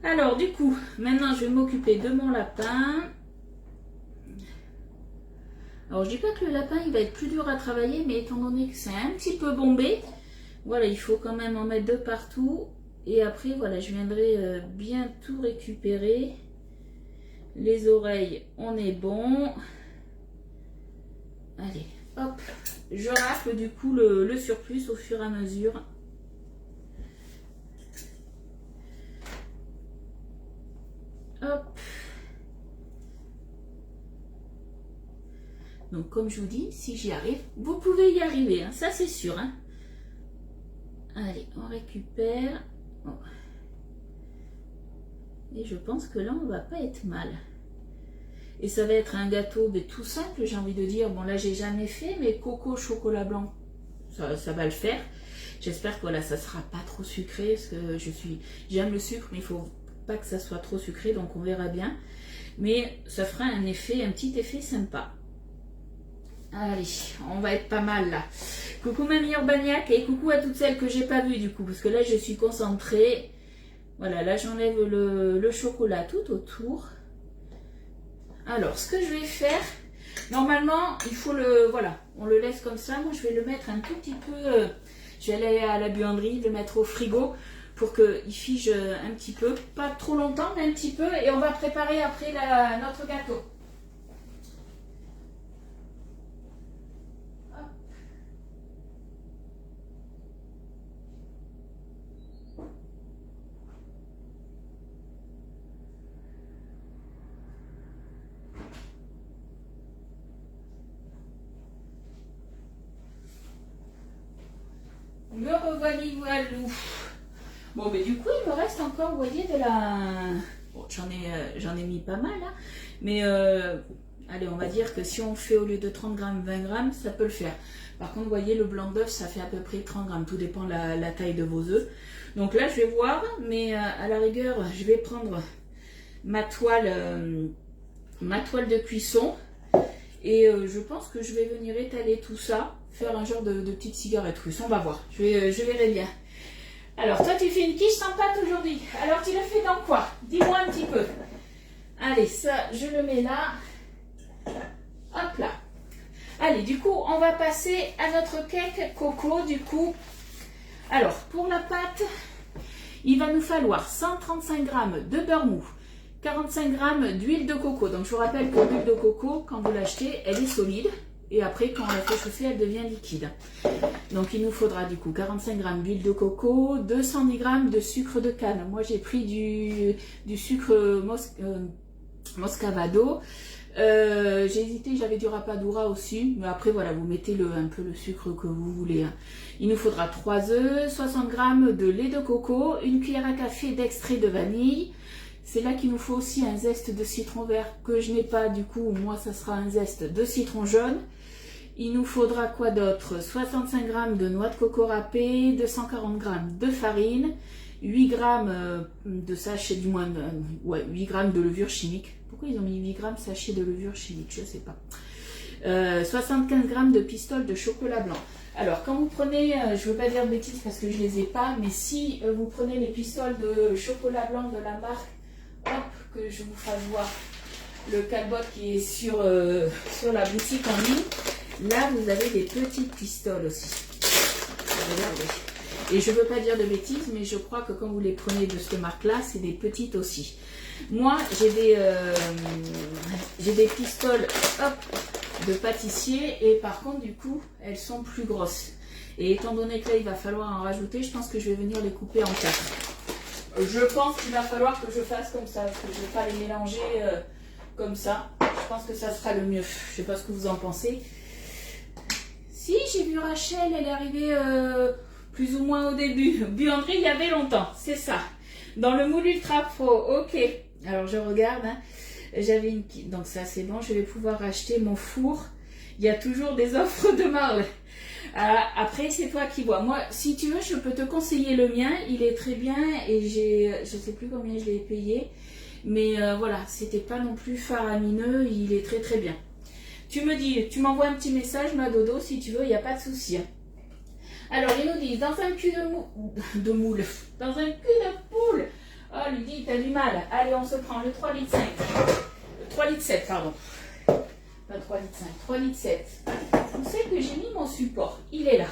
Alors, du coup, maintenant, je vais m'occuper de mon lapin. Alors, je dis pas que le lapin, il va être plus dur à travailler, mais étant donné que c'est un petit peu bombé, voilà, il faut quand même en mettre de partout. Et après, voilà, je viendrai bien tout récupérer. Les oreilles, on est bon. Allez, hop, je rafle du coup le surplus au fur et à mesure. Hop. Donc comme je vous dis, si j'y arrive, vous pouvez y arriver, hein, ça c'est sûr. Hein. Allez, on récupère. Oh. Et je pense que là, on va pas être mal. Et ça va être un gâteau mais tout simple, j'ai envie de dire. Bon là, j'ai jamais fait, mais coco, chocolat blanc, ça va le faire. J'espère que voilà, ça sera pas trop sucré, parce que j'aime le sucre, mais il faut pas que ça soit trop sucré, donc on verra bien. Mais ça fera un petit effet sympa. Allez, on va être pas mal là. Coucou Mamie Urbaniac et coucou à toutes celles que j'ai pas vues du coup, parce que là je suis concentrée. Voilà, là j'enlève le chocolat tout autour. Alors, ce que je vais faire, normalement, il faut voilà, on le laisse comme ça. Moi, je vais le mettre un tout petit peu, je vais aller à la buanderie, le mettre au frigo pour qu'il fige un petit peu, pas trop longtemps, mais un petit peu, et on va préparer après notre gâteau. Le revoilà voilou. Bon, mais du coup, il me reste encore, vous voyez, de la... Bon, j'en ai mis pas mal, hein. Mais, allez, on va dire que si on fait au lieu de 30 grammes, 20 grammes, ça peut le faire. Par contre, vous voyez, le blanc d'œuf, ça fait à peu près 30 grammes. Tout dépend de la taille de vos œufs. Donc là, je vais voir, mais à la rigueur, je vais prendre ma toile de cuisson. Et je pense que je vais venir étaler tout ça, faire un genre de petite cigarette russe. On va voir, je verrai bien. Alors, toi, tu fais une quiche sans pâte aujourd'hui. Alors, tu le fais dans quoi? Dis-moi un petit peu. Allez, ça, je le mets là. Hop là. Allez, du coup, on va passer à notre cake coco, du coup. Alors, pour la pâte, il va nous falloir 135 g de beurre mou, 45 g d'huile de coco. Donc, je vous rappelle que l'huile de coco, quand vous l'achetez, elle est solide. Et après, quand on la fait chauffer, elle devient liquide. Donc, il nous faudra du coup 45 g d'huile de coco, 210 g de sucre de canne. Moi, j'ai pris du sucre moscavado. J'ai hésité, j'avais du rapadura aussi. Mais après, voilà, vous mettez un peu le sucre que vous voulez. Hein. Il nous faudra 3 œufs, 60 g de lait de coco, une cuillère à café d'extrait de vanille. C'est là qu'il nous faut aussi un zeste de citron vert que je n'ai pas. Du coup, moi, ça sera un zeste de citron jaune. Il nous faudra quoi d'autre? 65 g de noix de coco râpée, 240 g de farine, 8 g de sachet, du moins, 8 g de levure chimique. Pourquoi ils ont mis 8 g sachet de levure chimique? Je ne sais pas. 75 g de pistoles de chocolat blanc. Alors, quand vous prenez, je ne veux pas dire de bêtises parce que je ne les ai pas, mais si vous prenez les pistoles de chocolat blanc de la marque, hop, que je vous fasse voir le calbotte qui est sur la boutique en ligne. Là, vous avez des petites pistoles aussi. Regardez. Et je ne veux pas dire de bêtises, mais je crois que quand vous les prenez de cette marque-là, c'est des petites aussi. Moi, j'ai des pistoles hop, de pâtissier et par contre, du coup, elles sont plus grosses. Et étant donné que là, il va falloir en rajouter, je pense que je vais venir les couper en 4. Je pense qu'il va falloir que je fasse comme ça, parce que je ne vais pas les mélanger comme ça. Je pense que ça sera le mieux. Je ne sais pas ce que vous en pensez. Si, j'ai vu Rachel, elle est arrivée plus ou moins au début. Buanderie, il y avait longtemps, c'est ça. Dans le moule ultra pro, ok. Alors je regarde, hein. J'avais une... Donc ça c'est bon, je vais pouvoir acheter mon four. Il y a toujours des offres de marle. Après, c'est toi qui vois. Moi, si tu veux, je peux te conseiller le mien. Il est très bien et je sais plus combien je l'ai payé. Mais voilà, c'était pas non plus faramineux. Il est très très bien. Tu me dis, tu m'envoies un petit message, ma dodo, si tu veux, il n'y a pas de souci. Alors, il nous dit, dans un cul de moule, dans un cul de poule. Oh, lui dit, t'as du mal. Allez, on se prend le 3,5 litres. 3,7 litres, pardon. Pas 3,5 litres, 3,7 litres. Vous savez que j'ai mis mon support. Il est là.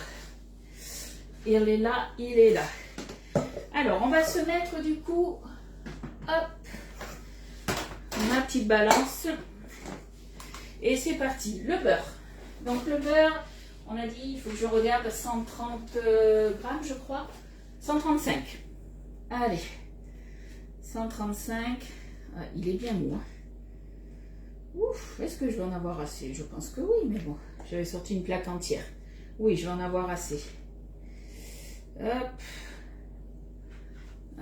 Il est là, il est là. Alors, on va se mettre du coup, hop, ma petite balance. Et c'est parti. Le beurre. Donc le beurre, on a dit, il faut que je regarde 130 grammes, je crois. 135. Allez. 135. Ah, il est bien mou. Hein. Ouf, est-ce que je vais en avoir assez? Je pense que oui, mais bon, j'avais sorti une plaque entière. Oui, je vais en avoir assez. Hop.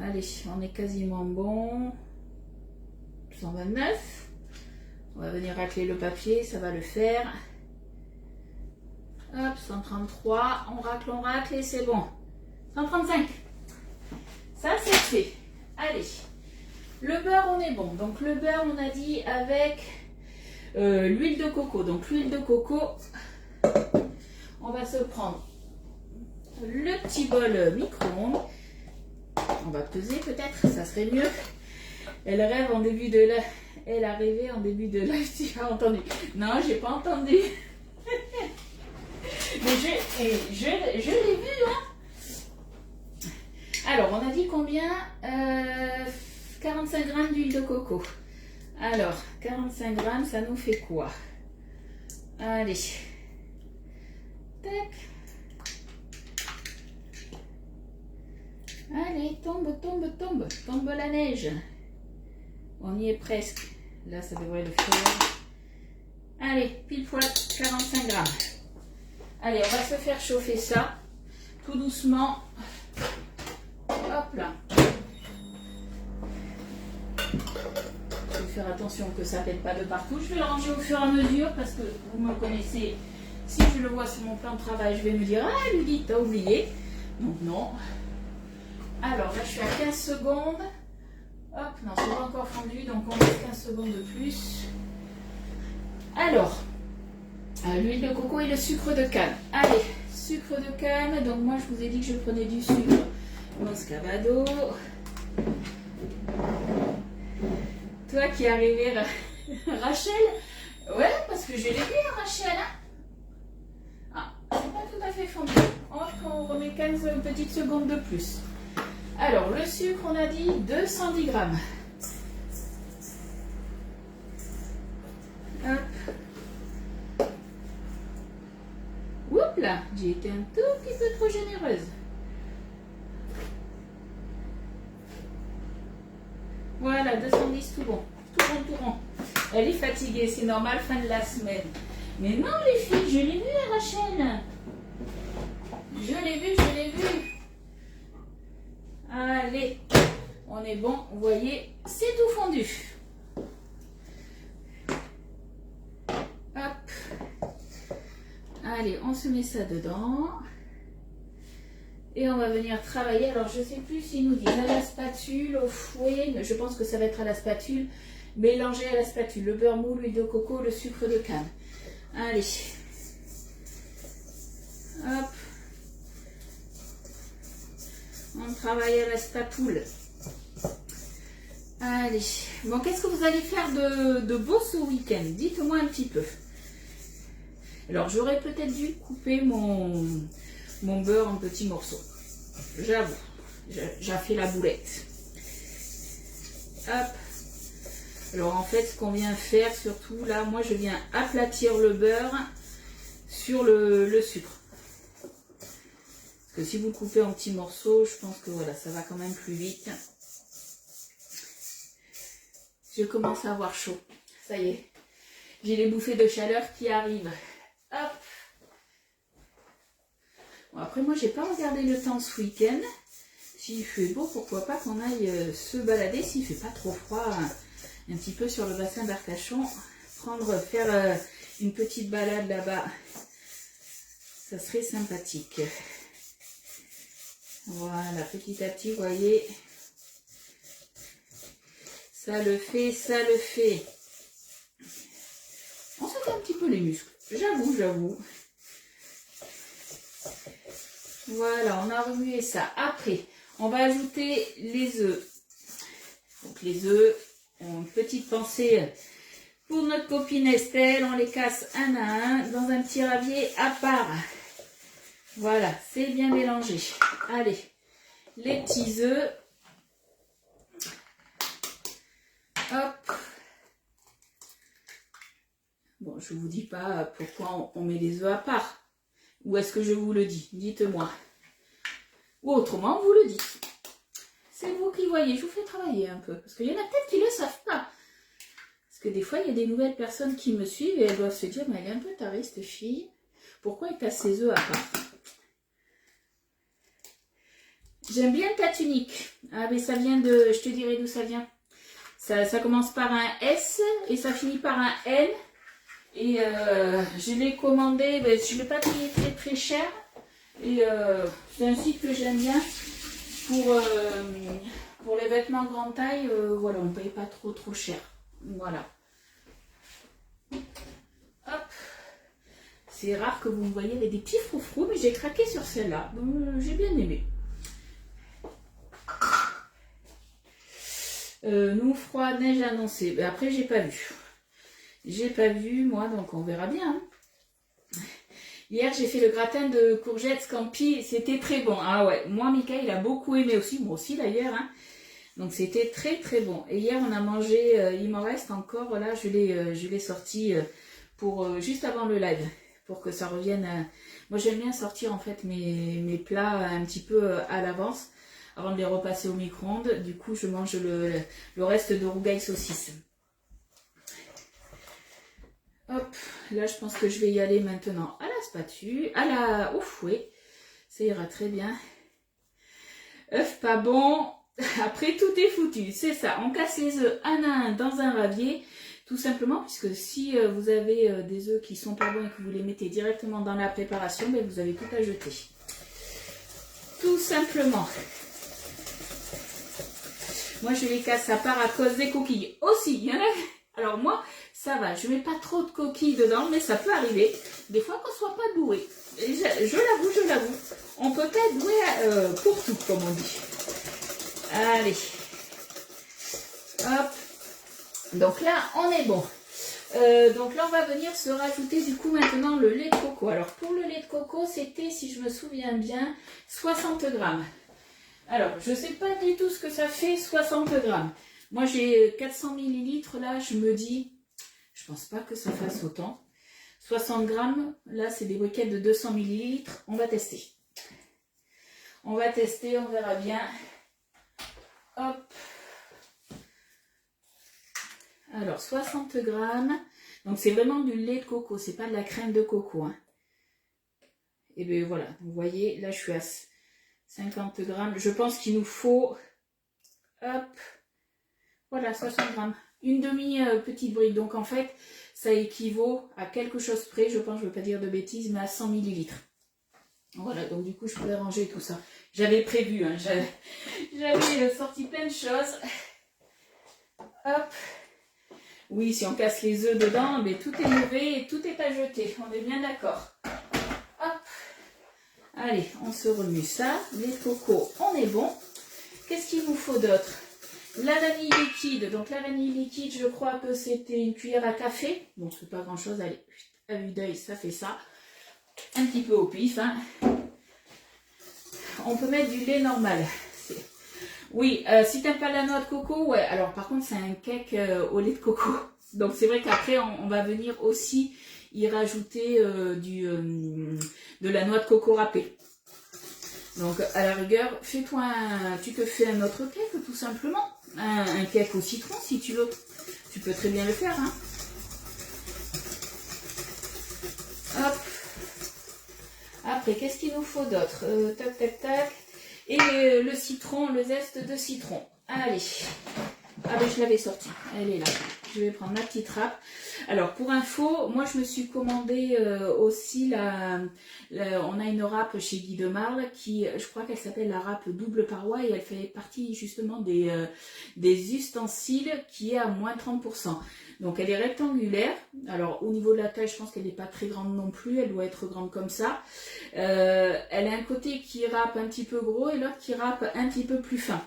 Allez, on est quasiment bon. 129. On va venir racler le papier, ça va le faire. Hop, 133. On racle et c'est bon. 135. Ça, c'est fait. Allez. Le beurre, on est bon. Donc, le beurre, on a dit avec l'huile de coco. Donc, l'huile de coco, on va se prendre le petit bol micro-ondes. On va peser peut-être, ça serait mieux. Elle rêve en début de la... Elle a rêvé en début de live, tu as entendu? Non, j'ai pas entendu. Mais je l'ai vu, hein. Alors, on a dit combien 45 grammes d'huile de coco. Alors, 45 grammes, ça nous fait quoi? Allez. Tac. Allez, tombe, tombe, tombe. Tombe la neige. On y est presque. Là, ça devrait le faire. Allez, pile poil, 45 grammes. Allez, on va se faire chauffer ça. Tout doucement. Hop là. Je vais faire attention que ça ne pète pas de partout. Je vais le ranger au fur et à mesure parce que vous me connaissez. Si je le vois sur mon plan de travail, je vais me dire « Ah, Ludie, t'as oublié ». Donc non. Alors là, je suis à 15 secondes. Hop, non, c'est pas encore fondu, donc on met 15 secondes de plus. Alors, l'huile de coco et le sucre de canne. Allez, sucre de canne. Donc moi, je vous ai dit que je prenais du sucre Moscavado. Toi qui es arrivé, Rachel. Ouais, parce que je l'ai vu, Rachel. Hein, ah, c'est pas tout à fait fondu. On remet 15 petites secondes de plus. Alors, le sucre, on a dit 210 grammes. Hop. Oups là, j'ai été un tout petit peu trop généreuse. Voilà, 210 tout bon. Tout rond, tout rond. Elle est fatiguée, c'est normal, fin de la semaine. Mais non les filles, je l'ai vu Rachel. Je l'ai vu, je l'ai vu. Allez, on est bon, vous voyez, c'est tout fondu. Hop. Allez, on se met ça dedans. Et on va venir travailler. Alors, je ne sais plus s'ils nous disent à la spatule, au fouet. Je pense que ça va être à la spatule. Mélanger à la spatule le beurre mou, l'huile de coco, le sucre de canne. Allez. Hop. On travaille à la spatule. Allez. Bon, qu'est-ce que vous allez faire de beau ce week-end? Dites-moi un petit peu. Alors, j'aurais peut-être dû couper mon beurre en petits morceaux. J'avoue. J'ai fait la boulette. Hop. Alors, en fait, ce qu'on vient faire, surtout, là, moi, je viens aplatir le beurre sur le sucre. Parce que si vous le coupez en petits morceaux, je pense que voilà, ça va quand même plus vite. Je commence à avoir chaud. Ça y est. J'ai les bouffées de chaleur qui arrivent. Hop. Bon, après, moi, j'ai pas regardé le temps ce week-end. S'il fait beau, pourquoi pas qu'on aille se balader. S'il fait pas trop froid, un petit peu sur le bassin d'Arcachon. Faire une petite balade là-bas. Ça serait sympathique. Voilà, petit à petit, vous voyez. Ça le fait, ça le fait. On se fait un petit peu les muscles. J'avoue, j'avoue. Voilà, on a remué ça. Après, on va ajouter les œufs. Donc les œufs, une petite pensée pour notre copine Estelle. On les casse un à un dans un petit ravier à part. Voilà, c'est bien mélangé. Allez, les petits œufs. Hop. Bon, je vous dis pas pourquoi on met les œufs à part. Ou est-ce que je vous le dis? Dites-moi. Ou autrement, vous le dites. C'est vous qui voyez. Je vous fais travailler un peu. Parce qu'il y en a peut-être qui ne le savent pas. Parce que des fois, il y a des nouvelles personnes qui me suivent et elles doivent se dire, mais elle est un peu tarée, cette fille. Pourquoi elle casse ses œufs à part? J'aime bien ta tunique. Ah, mais ça vient de... Je te dirai d'où ça vient. Ça commence par un S et ça finit par un L. Et je l'ai commandé, ben, je ne l'ai pas payé très très cher. Et c'est un site que j'aime bien pour les vêtements grande taille. Voilà, on ne paye pas trop cher. Voilà. Hop. C'est rare que vous me voyez avec des petits froufrous, mais j'ai craqué sur celle-là. Donc j'ai bien aimé. Nous, froid, neige annoncée. Ben, après, j'ai pas vu. J'ai pas vu, moi, donc on verra bien. Hein. Hier, j'ai fait le gratin de courgettes scampi. C'était très bon. Ah ouais, moi, Mika, il a beaucoup aimé aussi. Moi aussi, d'ailleurs. Hein. Donc, c'était très bon. Et hier, on a mangé, il m'en reste encore. Là, je l'ai sorti pour juste avant le live. Pour que ça revienne. Moi, j'aime bien sortir, en fait, mes plats un petit peu à l'avance. Avant de les repasser au micro-ondes. Du coup, je mange le reste de rougail saucisse. Hop, là, je pense que je vais y aller maintenant à la spatule, au fouet. Ça ira très bien. Œuf pas bon. Après, tout est foutu. C'est ça, on casse les œufs un à un dans un ravier. Tout simplement, puisque si vous avez des œufs qui sont pas bons et que vous les mettez directement dans la préparation, ben, vous avez tout à jeter. Tout simplement. Moi, je les casse à part à cause des coquilles. Aussi, il y en a... Alors moi, ça va, je mets pas trop de coquilles dedans, mais ça peut arriver. Des fois qu'on soit pas doué. Et je l'avoue. On peut être doué pour tout, comme on dit. Allez. Hop. Donc là, on est bon. Donc là, on va venir se rajouter du coup maintenant le lait de coco. Alors pour le lait de coco, c'était, si je me souviens bien, 60 grammes. Alors, je ne sais pas du tout ce que ça fait, 60 grammes. Moi, j'ai 400 millilitres, là, je me dis, je pense pas que ça fasse autant. 60 grammes, là, c'est des briquettes de 200 millilitres. On va tester. On va tester, on verra bien. Hop. Alors, 60 grammes. Donc, c'est vraiment du lait de coco, c'est pas de la crème de coco. Hein. Et bien, voilà, vous voyez, là, je suis à 50 grammes. Je pense qu'il nous faut... Hop. Voilà, 60 grammes. Une demi-petite brique. Donc, en fait, ça équivaut à quelque chose près. Je pense, je ne veux pas dire de bêtises, mais à 100 millilitres. Voilà, donc du coup, je pourrais ranger tout ça. J'avais prévu, hein, j'avais sorti plein de choses. Hop. Oui, si on casse les œufs dedans, mais tout est mauvais et tout est à jeter. On est bien d'accord. Hop. Allez, on se remue ça. Les cocos, on est bon. Qu'est-ce qu'il vous faut d'autre? La vanille liquide. Donc la vanille liquide, je crois que c'était une cuillère à café. Bon, c'est pas grand chose. Allez, à vue d'œil, ça fait ça. Un petit peu au pif. Hein. On peut mettre du lait normal. Oui, si t'aimes pas la noix de coco, ouais. Alors par contre, c'est un cake au lait de coco. Donc c'est vrai qu'après, on va venir aussi y rajouter de la noix de coco râpée. Donc à la rigueur, tu te fais un autre cake tout simplement. Un cake au citron si tu veux. Tu peux très bien le faire. Hein. Hop. Après, qu'est-ce qu'il nous faut d'autre? Tac, tac, tac. Et le citron, le zeste de citron. Allez. Ah ben je l'avais sorti. Elle est là. Je vais prendre ma petite râpe. Alors pour info, moi je me suis commandé aussi on a une râpe chez Guy de Marle qui, je crois qu'elle s'appelle la râpe double paroi et elle fait partie justement des ustensiles qui est à moins 30%. Donc elle est rectangulaire. Alors au niveau de la taille, je pense qu'elle n'est pas très grande non plus. Elle doit être grande comme ça. Elle a un côté qui râpe un petit peu gros et l'autre qui râpe un petit peu plus fin.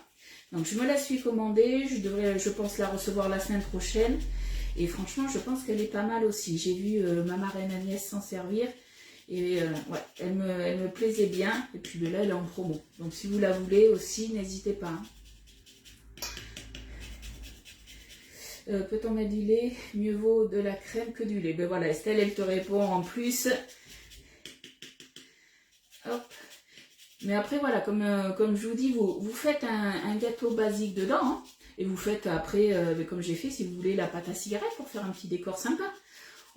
Donc je me la suis commandée, je devrais, je pense, la recevoir la semaine prochaine. Et franchement, je pense qu'elle est pas mal aussi. J'ai vu ma marraine Agnès s'en servir. Et ouais, elle me plaisait bien. Et puis là, elle est en promo. Donc si vous la voulez aussi, n'hésitez pas. Hein. Peut-on mettre du lait? Mieux vaut de la crème que du lait. Ben voilà, Estelle, elle te répond en plus. Hop. Mais après, voilà, comme je vous dis, vous faites un gâteau basique dedans. Hein, et vous faites après, comme j'ai fait, si vous voulez, la pâte à cigarette pour faire un petit décor sympa.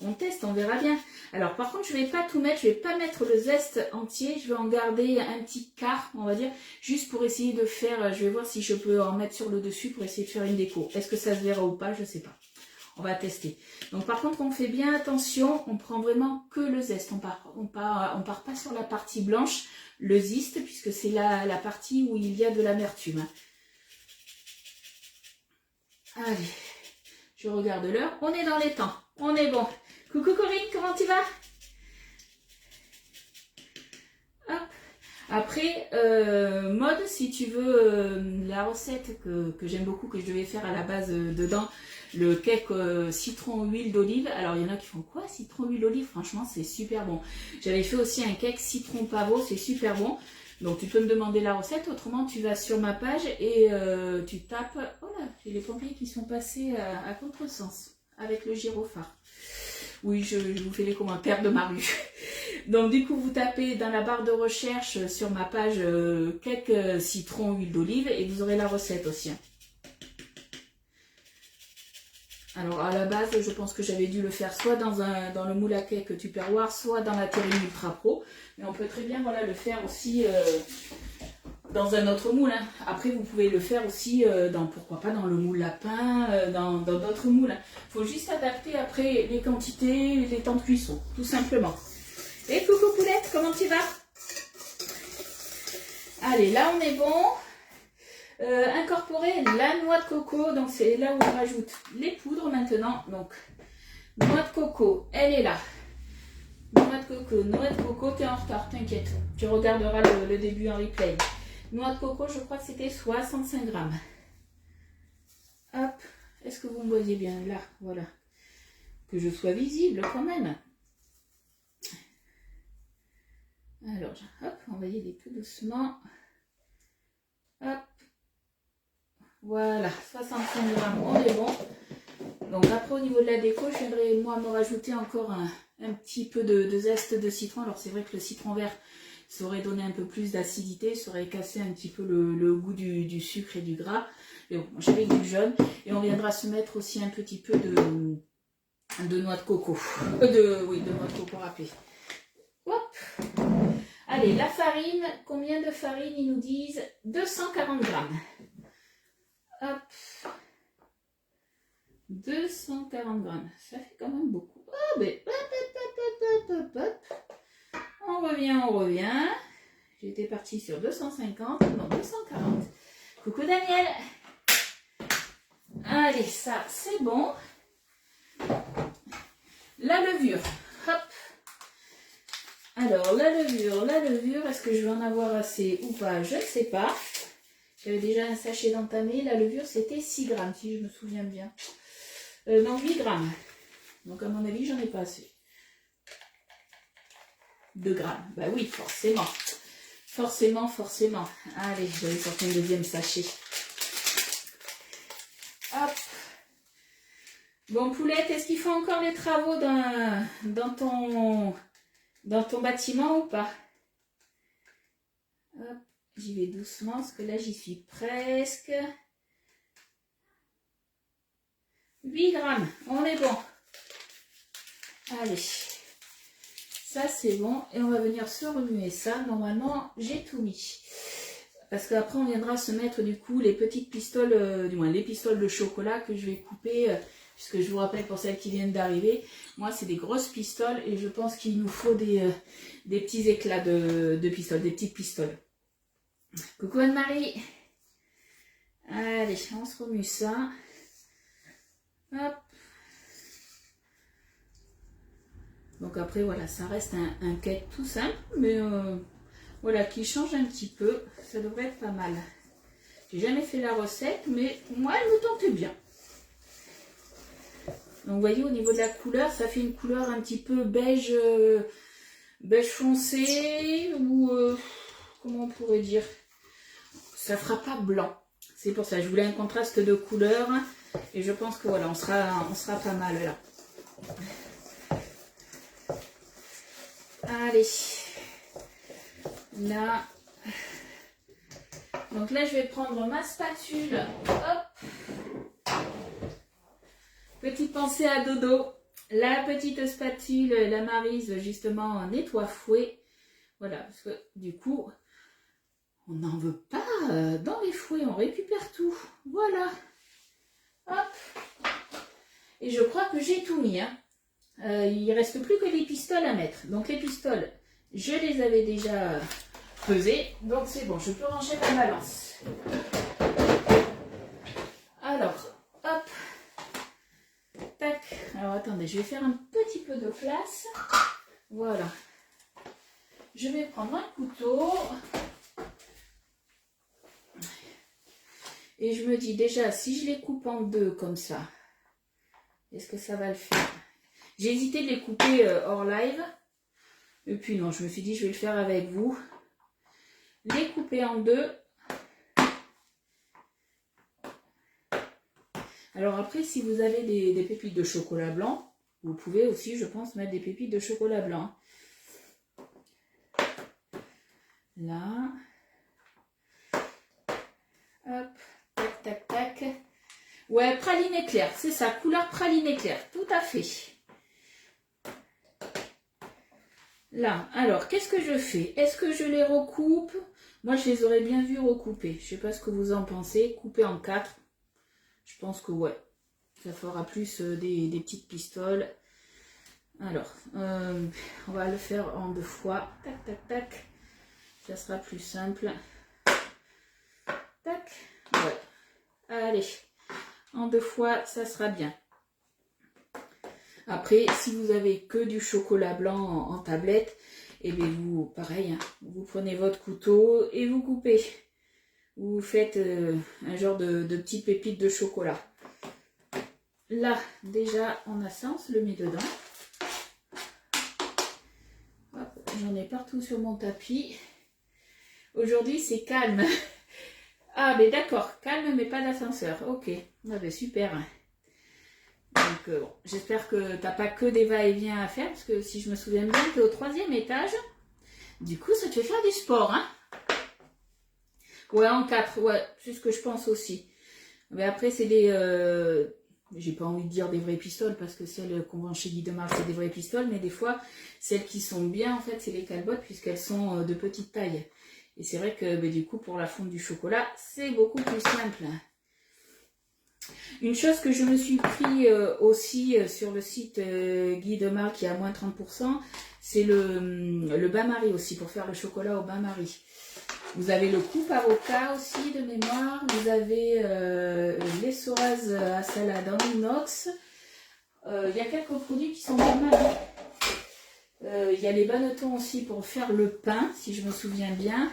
On teste, on verra bien. Alors, par contre, je ne vais pas tout mettre. Je ne vais pas mettre le zeste entier. Je vais en garder un petit quart, on va dire, juste pour essayer de faire... Je vais voir si je peux en mettre sur le dessus pour essayer de faire une déco. Est-ce que ça se verra ou pas? Je ne sais pas. On va tester. Donc, par contre, on fait bien attention. On prend vraiment que le zeste. On part pas sur la partie blanche, le zeste, puisque c'est la partie où il y a de l'amertume. Allez, je regarde l'heure. On est dans les temps. On est bon. Coucou Corinne, comment tu vas? Hop. Après, mode, si tu veux la recette que j'aime beaucoup, que je devais faire à la base dedans, le cake citron huile d'olive. Alors, il y en a qui font quoi? Citron huile d'olive? Franchement, c'est super bon. J'avais fait aussi un cake citron pavot, c'est super bon. Donc, tu peux me demander la recette. Autrement, tu vas sur ma page et tu tapes... Oh là, j'ai les pompiers qui sont passés à contresens avec le gyrophare. Oui, je vous fais les commentaires de ma rue. Donc du coup, vous tapez dans la barre de recherche sur ma page cake citron huile d'olive et vous aurez la recette aussi. Alors à la base, je pense que j'avais dû le faire soit dans le moule à cake Tupperware, soit dans la terrine Ultra Pro. Mais on peut très bien le faire aussi dans un autre moule. Hein. Après, vous pouvez le faire aussi pourquoi pas dans le moule lapin, dans d'autres moules. Il faut juste adapter après les quantités, les temps de cuisson, tout simplement. Et coucou Poulette, comment tu vas? Allez, là on est bon. Incorporer la noix de coco, donc c'est là où on rajoute les poudres maintenant. Donc, noix de coco, elle est là. Noix de coco, t'es en retard, t'inquiète. Tu regarderas le début en replay. Noix de coco, je crois que c'était 65 grammes. Hop, est-ce que vous me voyez bien là? Voilà. Que je sois visible quand même. Alors, hop, on va y aller tout doucement. Hop. Voilà, 65 grammes, on est bon. Donc après, au niveau de la déco, je viendrai moi me rajouter encore un petit peu de zeste de citron. Alors c'est vrai que le citron vert, ça aurait donné un peu plus d'acidité, ça aurait cassé un petit peu le goût du sucre et du gras. Mais bon, j'avais du jaune. Et on viendra se mettre aussi un petit peu de noix de coco. De noix de coco râpée. Hop. Allez, la farine, combien de farine ils nous disent? 240 grammes. Hop. 240 grammes. Ça fait quand même beaucoup. Oh, ben, on revient. J'étais partie sur 250, non 240. Coucou Daniel. Allez, ça c'est bon. La levure. Hop. Alors, la levure, est-ce que je vais en avoir assez ou pas? Je ne sais pas. J'avais déjà un sachet d'entamé. La levure, c'était 6 grammes, si je me souviens bien. Non, 8 grammes. Donc, à mon avis, j'en ai pas assez. 2 grammes. Bah oui, forcément. Forcément. Allez, je vais sortir un deuxième sachet. Hop. Bon, Poulette, est-ce qu'il faut encore les travaux dans ton bâtiment ou pas? Hop, j'y vais doucement parce que là j'y suis presque. 8 grammes, on est bon. Allez, ça c'est bon et on va venir se remuer ça. Normalement j'ai tout mis. Parce qu'après on viendra se mettre du coup les petites pistoles, du moins les pistoles de chocolat que je vais couper. Puisque je vous rappelle pour celles qui viennent d'arriver, moi c'est des grosses pistoles et je pense qu'il nous faut des petits éclats de pistoles, des petites pistoles. Coucou Anne-Marie. Allez, on se remue ça. Hop. Donc après voilà, ça reste un cake tout simple, mais voilà, qui change un petit peu. Ça devrait être pas mal. J'ai jamais fait la recette, mais moi elle me tentait bien. Donc vous voyez au niveau de la couleur, ça fait une couleur un petit peu beige, beige foncé ou comment on pourrait dire, ça fera pas blanc. C'est pour ça, je voulais un contraste de couleur. Et je pense que voilà, on sera pas mal là. Allez. Là. Donc là, je vais prendre ma spatule. Hop. Petite pensée à Dodo. La petite spatule, la Maryse, justement, nettoie fouet. Voilà, parce que du coup, on n'en veut pas dans les fouets. On récupère tout. Voilà. Hop. Et je crois que j'ai tout mis. Hein. Il ne reste plus que les pistoles à mettre. Donc les pistoles, je les avais déjà pesées. Donc c'est bon, je peux ranger ma balance. Alors, hop. Tac. Alors attendez, je vais faire un petit peu de place. Voilà. Je vais prendre un couteau. Et je me dis déjà, si je les coupe en deux comme ça, est-ce que ça va le faire? J'ai hésité de les couper hors live. Et puis non, je me suis dit, je vais le faire avec vous. Les couper en deux. Alors après, si vous avez des pépites de chocolat blanc, vous pouvez aussi, je pense, mettre des pépites de chocolat blanc. Là. Hop. Tac, tac, tac. Ouais, praline éclair, c'est ça, couleur praline éclair, tout à fait. Là, alors, qu'est-ce que je fais? Est-ce que je les recoupe? Moi, je les aurais bien vus recouper. Je sais pas ce que vous en pensez. Couper en 4. Je pense que ouais. Ça fera plus des petites pistoles. Alors, on va le faire en 2 fois. Tac, tac, tac. Ça sera plus simple. Tac. Ouais. Allez. En 2 fois, ça sera bien. Après, si vous avez que du chocolat blanc en tablette, et bien vous, pareil, hein, vous prenez votre couteau et vous coupez. Vous faites un genre de petite pépite de chocolat. Là, déjà, on a ça, on se le met dedans. J'en ai partout sur mon tapis. Aujourd'hui, c'est calme. Ah, mais d'accord, calme, mais pas d'ascenseur. Ok, ah, ben, super. Donc, bon, j'espère que t'as pas que des va-et-vient à faire, parce que si je me souviens bien, tu es au 3e étage. Du coup, ça te fait faire du sport, hein? Ouais, en 4, ouais, c'est ce que je pense aussi. Mais après, c'est des... j'ai pas envie de dire des vraies pistoles, parce que celles qu'on vend chez Guy Demar, c'est des vraies pistoles, mais des fois, celles qui sont bien, en fait, c'est les calbottes, puisqu'elles sont de petite taille. Et c'est vrai que, du coup, pour la fonte du chocolat, c'est beaucoup plus simple. Une chose que je me suis pris aussi sur le site Guy Demar qui est à moins 30%, c'est le bain-marie aussi, pour faire le chocolat au bain-marie. Vous avez le coupe avocat aussi de mémoire, vous avez l'essorase à salade en inox. Il y a quelques produits qui sont pas mal. Il y a les bannetons aussi pour faire le pain, si je me souviens bien.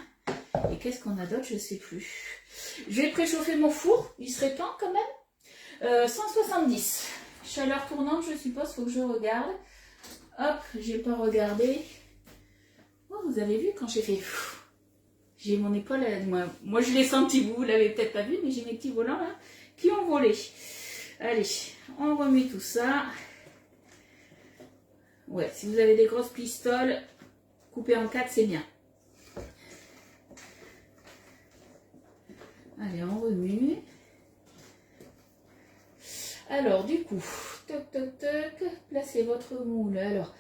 Et qu'est-ce qu'on a d'autre? Je ne sais plus. Je vais préchauffer mon four, il serait temps quand même. 170. Chaleur tournante, je suppose, faut que je regarde. Hop, j'ai pas regardé. Oh, vous avez vu quand j'ai fait... J'ai mon épaule, moi je l'ai senti, vous l'avez peut-être pas vu, mais j'ai mes petits volants là qui ont volé. Allez, on remet tout ça. Ouais, si vous avez des grosses pistoles, coupées en 4, c'est bien. Allez, on remue. Alors, du coup, toc, toc, toc, placez votre moule. Alors,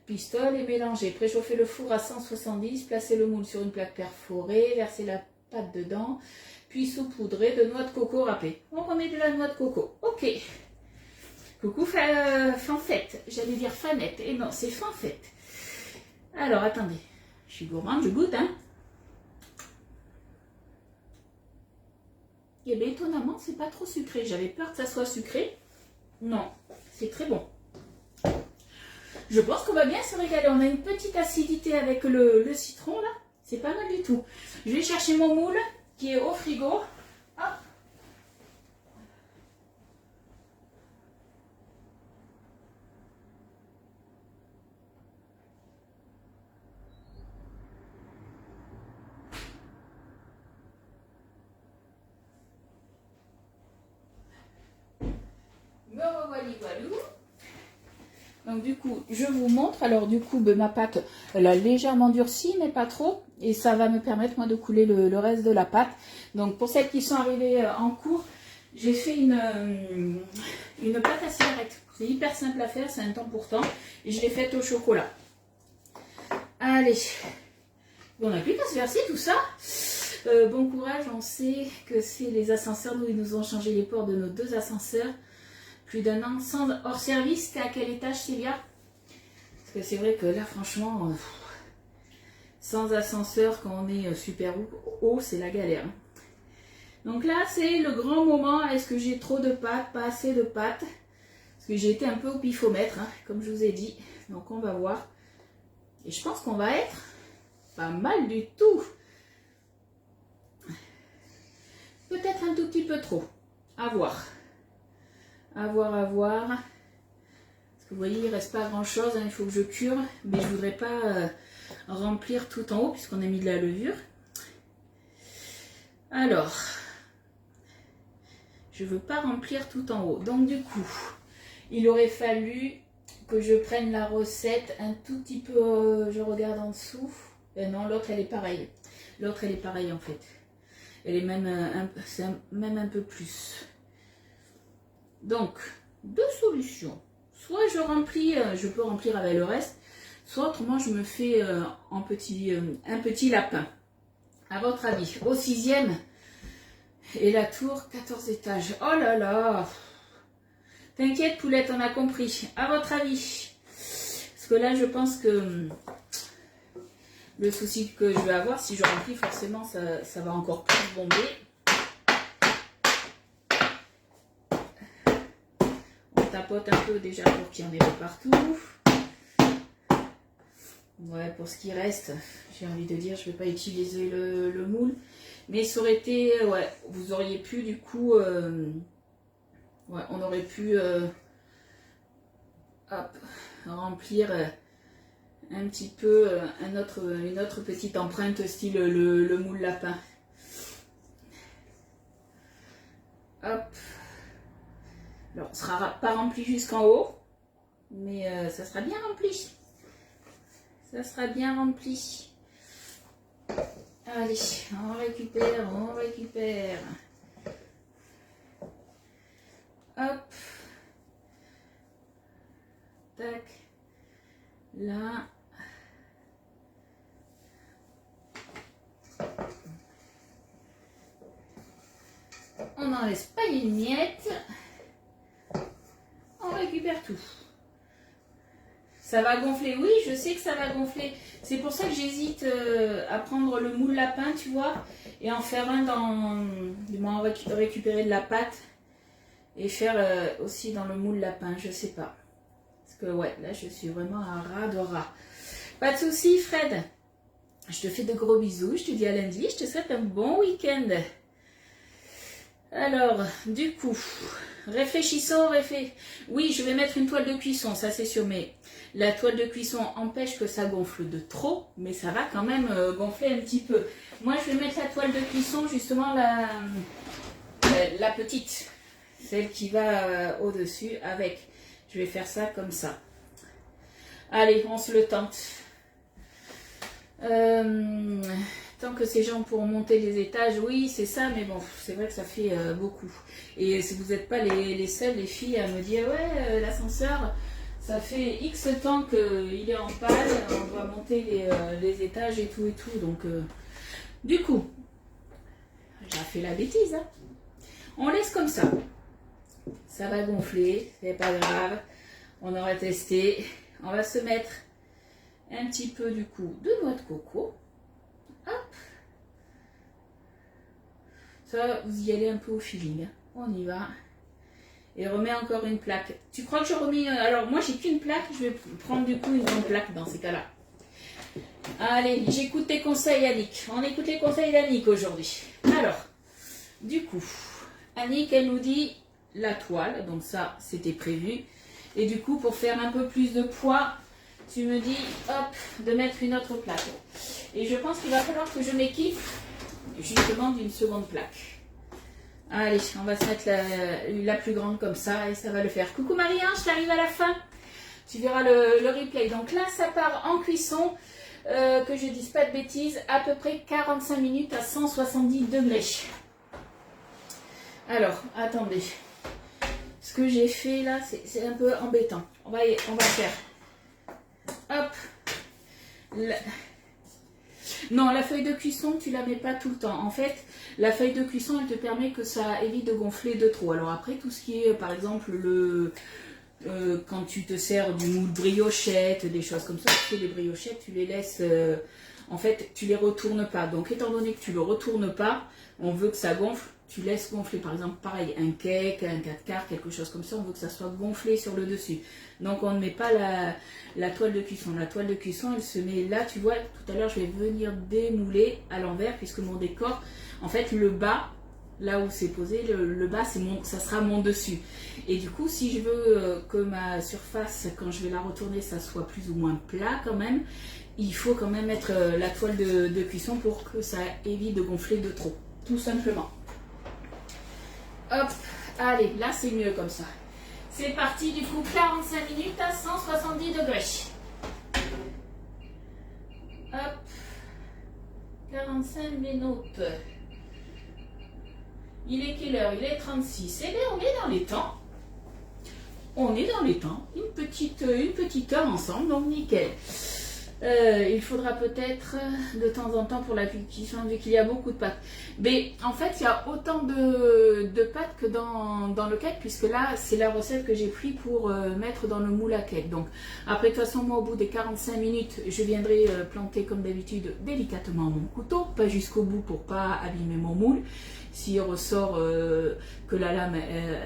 pistole et mélangez. Préchauffez le four à 170, placez le moule sur une plaque perforée, versez la pâte dedans, puis saupoudrez de noix de coco râpée. On remet de la noix de coco. Ok. Coucou fanfette. J'allais dire fanette. Et non, c'est fanfette. Alors, attendez. Je suis gourmande, je goûte, hein. Et bien, étonnamment, c'est pas trop sucré. J'avais peur que ça soit sucré. Non, c'est très bon. Je pense qu'on va bien se régaler. On a une petite acidité avec le citron, là. C'est pas mal du tout. Je vais chercher mon moule qui est au frigo. Hop. Donc du coup, je vous montre. Alors du coup, ben, ma pâte, elle a légèrement durci, mais pas trop. Et ça va me permettre, moi, de couler le reste de la pâte. Donc pour celles qui sont arrivées en cours, j'ai fait une pâte à cigarette. C'est hyper simple à faire, c'est un temps pour temps. Et je l'ai faite au chocolat. Allez. Bon, on n'a plus qu'à se verser tout ça. Bon courage, on sait que c'est les ascenseurs. Nous, ils nous ont changé les ports de nos 2 ascenseurs. Plus d'1 an sans hors service. T'es à quel étage, Célia? Parce que c'est vrai que là, franchement, sans ascenseur, quand on est super haut, c'est la galère. Donc là, c'est le grand moment. Est-ce que j'ai trop de pâtes? Pas assez de pâtes? Parce que j'ai été un peu au pifomètre, hein, comme je vous ai dit. Donc on va voir. Et je pense qu'on va être pas mal du tout. Peut-être un tout petit peu trop. À voir. À voir, à voir. Parce que vous voyez, il ne reste pas grand chose. Hein, il faut que je cure. Mais je ne voudrais pas remplir tout en haut puisqu'on a mis de la levure. Alors, je ne veux pas remplir tout en haut. Donc du coup, il aurait fallu que je prenne la recette un tout petit peu. Je regarde en dessous. Non, l'autre elle est pareille. L'autre elle est pareille en fait. Elle est même même un peu plus. Donc, 2 solutions. Soit je remplis, je peux remplir avec le reste, soit autrement je me fais un petit lapin. À votre avis, au 6e, et la tour, 14 étages. Oh là là! T'inquiète poulette, on a compris. À votre avis? Parce que là, je pense que le souci que je vais avoir, si je remplis, forcément, ça va encore plus bomber. On tapote un peu déjà pour qu'il y en ait pas partout. Ouais, pour ce qui reste, j'ai envie de dire, je ne vais pas utiliser le moule. Mais ça aurait été, ouais, vous auriez pu du coup, ouais, on aurait pu hop, remplir un petit peu une autre petite empreinte style le moule lapin. Hop. Alors, on ne sera pas rempli jusqu'en haut, mais ça sera bien rempli. Ça sera bien rempli. Allez, on récupère, on récupère. Hop. Tac. Là. On n'en laisse pas une miette. On récupère tout. Ça va gonfler, oui, je sais que ça va gonfler. C'est pour ça que j'hésite à prendre le moule lapin, tu vois, et en faire un dans... Du moins, récupérer de la pâte et faire aussi dans le moule lapin, je sais pas. Parce que, ouais, là, je suis vraiment à ras de ras. Pas de souci, Fred. Je te fais de gros bisous, je te dis à lundi, je te souhaite un bon week-end. Alors, du coup, réfléchissons, oui, je vais mettre une toile de cuisson, ça c'est sûr, mais la toile de cuisson empêche que ça gonfle de trop, mais ça va quand même gonfler un petit peu. Moi, je vais mettre la toile de cuisson, justement, la petite, celle qui va au-dessus avec. Je vais faire ça comme ça. Allez, on se le tente. Tant que ces gens pourront monter les étages, oui, c'est ça, mais bon, c'est vrai que ça fait beaucoup. Et si vous n'êtes pas les seules, les filles, à me dire, ouais, l'ascenseur, ça fait X temps qu'il est en panne, on doit monter les étages et tout. Donc, du coup, j'ai fait la bêtise. Hein. On laisse comme ça. Ça va gonfler, c'est pas grave. On aura testé. On va se mettre un petit peu, du coup, de noix de coco. Hop. Ça, vous y allez un peu au feeling. Hein. On y va. Et remets encore une plaque. Tu crois que je remets... alors, moi, j'ai qu'une plaque. Je vais prendre, du coup, une grande plaque dans ces cas-là. Allez, j'écoute tes conseils, Annick. On écoute les conseils d'Annick aujourd'hui. Alors, du coup, Annick, elle nous dit la toile. Donc ça, c'était prévu. Et du coup, pour faire un peu plus de poids... Tu me dis, hop, de mettre une autre plaque. Et je pense qu'il va falloir que je m'équipe justement d'une seconde plaque. Allez, on va se mettre la plus grande comme ça et ça va le faire. Coucou Marie-Ange, j'arrive à la fin. Tu verras le replay. Donc là, ça part en cuisson, que je dise pas de bêtises, à peu près 45 minutes à 170 degrés. Alors, attendez. Ce que j'ai fait là, c'est un peu embêtant. On va faire. Hop. Non, la feuille de cuisson, tu la mets pas tout le temps. En fait, la feuille de cuisson, elle te permet que ça évite de gonfler de trop. Alors après, tout ce qui est, par exemple, quand tu te sers du moule briochette, des choses comme ça, tu fais des briochettes, tu les laisses, en fait, tu les retournes pas. Donc, étant donné que tu le retournes pas, on veut que ça gonfle, tu laisses gonfler. Par exemple, pareil, un cake, un 4 quarts, quelque chose comme ça, on veut que ça soit gonflé sur le dessus. Donc, on ne met pas la toile de cuisson. La toile de cuisson, elle se met là, tu vois, tout à l'heure, je vais venir démouler à l'envers, puisque mon décor, en fait, le bas, là où c'est posé, le bas, ça sera mon dessus. Et du coup, si je veux que ma surface, quand je vais la retourner, ça soit plus ou moins plat quand même, il faut quand même mettre la toile de cuisson pour que ça évite de gonfler de trop, tout simplement. Hop, allez, là c'est mieux comme ça. C'est parti, du coup, 45 minutes à 170 degrés. Hop, 45 minutes. Il est quelle heure? Il est 36. Eh bien, on est dans les temps. On est dans les temps. Une petite heure ensemble, donc nickel. Il faudra peut-être de temps en temps pour la cuisson, vu qu'il y a beaucoup de pâtes. Mais en fait, il y a autant de pâtes que dans le cake, puisque là, c'est la recette que j'ai pris pour mettre dans le moule à cake. Donc, après, de toute façon, moi, au bout des 45 minutes, je viendrai planter comme d'habitude délicatement mon couteau, pas jusqu'au bout pour pas abîmer mon moule. S'il ressort que la lame,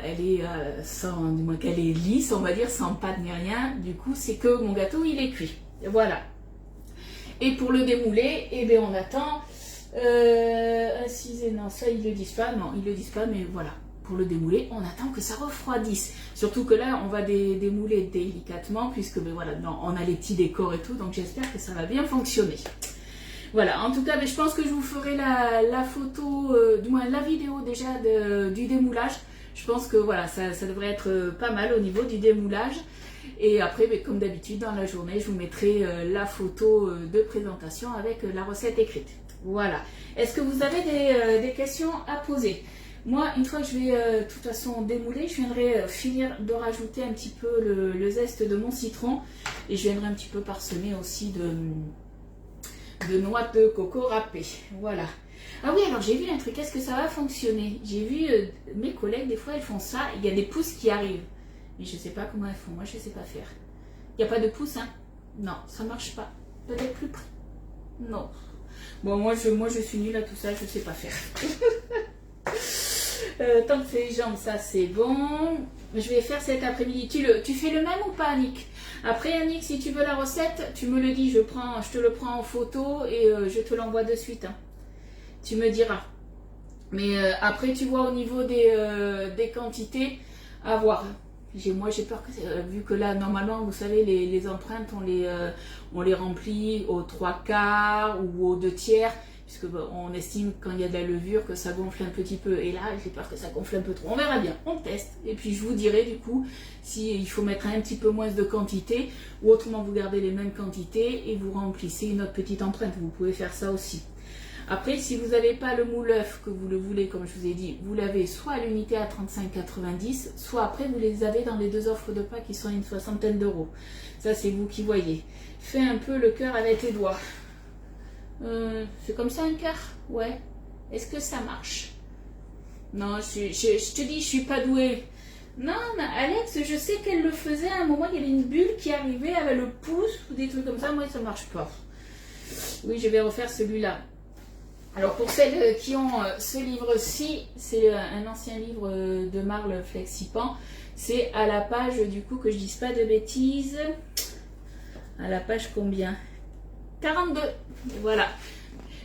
elle est du moins qu'elle est lisse, on va dire, sans pâte ni rien, du coup, c'est que mon gâteau, il est cuit. Voilà. Et pour le démouler, eh bien, on attend inciser, non, ça ils le disent pas, non, ils le disent pas, mais voilà. Pour le démouler, on attend que ça refroidisse. Surtout que là, on va démouler délicatement, puisque ben, voilà, non, on a les petits décors et tout, donc j'espère que ça va bien fonctionner. Voilà, en tout cas, mais je pense que je vous ferai la photo, du moins la vidéo déjà du démoulage. Je pense que voilà, ça devrait être pas mal au niveau du démoulage. Et après, mais comme d'habitude, dans la journée, je vous mettrai la photo de présentation avec la recette écrite. Voilà. Est-ce que vous avez des questions à poser? Moi, une fois que je vais de toute façon démouler, je viendrai finir de rajouter un petit peu le zeste de mon citron. Et je viendrai un petit peu parsemer aussi de noix de coco râpée. Voilà. Ah oui, alors j'ai vu un truc, est-ce que ça va fonctionner? J'ai vu mes collègues, des fois, elles font ça. Il y a des pousses qui arrivent. Mais je ne sais pas comment elles font. Moi, je ne sais pas faire. Il n'y a pas de pouce, hein? Non, ça ne marche pas. Peut-être plus près. Non. Bon, moi, je suis nulle à tout ça. Je ne sais pas faire. Tant que c'est les jambes, ça, c'est bon. Je vais faire cet après-midi. Tu fais le même ou pas, Annick? Après, Annick, si tu veux la recette, tu me le dis. Je te le prends en photo et je te l'envoie de suite. Hein. Tu me diras. Mais après, tu vois, au niveau des quantités, à voir. Moi j'ai peur que, vu que là normalement vous savez les empreintes on les remplit aux 3/4 ou aux 2/3 puisque on estime quand il y a de la levure que ça gonfle un petit peu et là j'ai peur que ça gonfle un peu trop. On verra bien, on teste et puis je vous dirai du coup s'il faut mettre un petit peu moins de quantité ou autrement vous gardez les mêmes quantités et vous remplissez une autre petite empreinte. Vous pouvez faire ça aussi. Après, si vous n'avez pas le moule œuf que vous le voulez, comme je vous ai dit, vous l'avez soit à l'unité à 35,90, soit après vous les avez dans les deux offres de Pâques qui sont à une soixantaine d'euros. Ça, c'est vous qui voyez. Fais un peu le cœur avec tes doigts. C'est comme ça un cœur? Ouais. Est-ce que ça marche? Non, je te dis, je suis pas douée. Non, mais Alex, je sais qu'elle le faisait à un moment, il y avait une bulle qui arrivait avec le pouce ou des trucs comme ça. Moi, ça marche pas. Oui, je vais refaire celui-là. Alors pour celles qui ont ce livre-ci, c'est un ancien livre de Marle Flexipan. C'est à la page, du coup, que je dise pas de bêtises. À la page combien? 42. Voilà.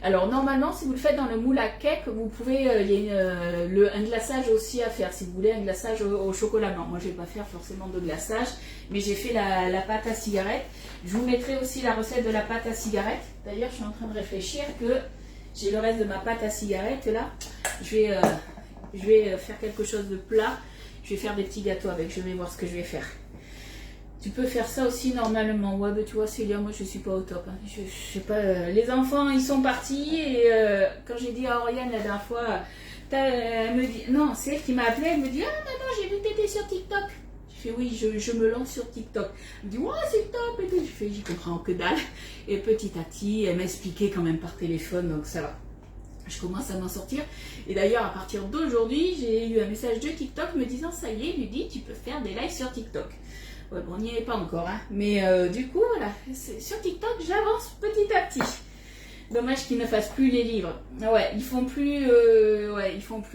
Alors normalement, si vous le faites dans le moule à cake, vous pouvez, il y a un glaçage aussi à faire. Si vous voulez un glaçage au chocolat blanc. Moi, je ne vais pas faire forcément de glaçage, mais j'ai fait la pâte à cigarette. Je vous mettrai aussi la recette de la pâte à cigarette. D'ailleurs, je suis en train de réfléchir que j'ai le reste de ma pâte à cigarette là. Je vais faire quelque chose de plat. Je vais faire des petits gâteaux avec. Je vais voir ce que je vais faire. Tu peux faire ça aussi normalement. Ouais, mais tu vois, Célia, moi je suis pas au top. Hein. Je sais pas. Les enfants, ils sont partis et quand j'ai dit à Oriane la dernière fois, elle me dit, non, c'est elle qui m'a appelé. Elle me dit, ah maman, j'ai vu que t'étais sur TikTok. Je fais oui, je me lance sur TikTok. Elle me dit, ouais, c'est top. Et tout. Je fais, j'y comprends que dalle. Et petit à petit, elle m'a expliqué quand même par téléphone, donc ça va. Je commence à m'en sortir. Et d'ailleurs, à partir d'aujourd'hui, j'ai eu un message de TikTok me disant, ça y est, Ludie, tu peux faire des lives sur TikTok. Ouais, bon, on n'y est pas encore, hein. Mais du coup, voilà, sur TikTok, j'avance petit à petit. Dommage qu'ils ne fassent plus les livres. Ouais, ils font plus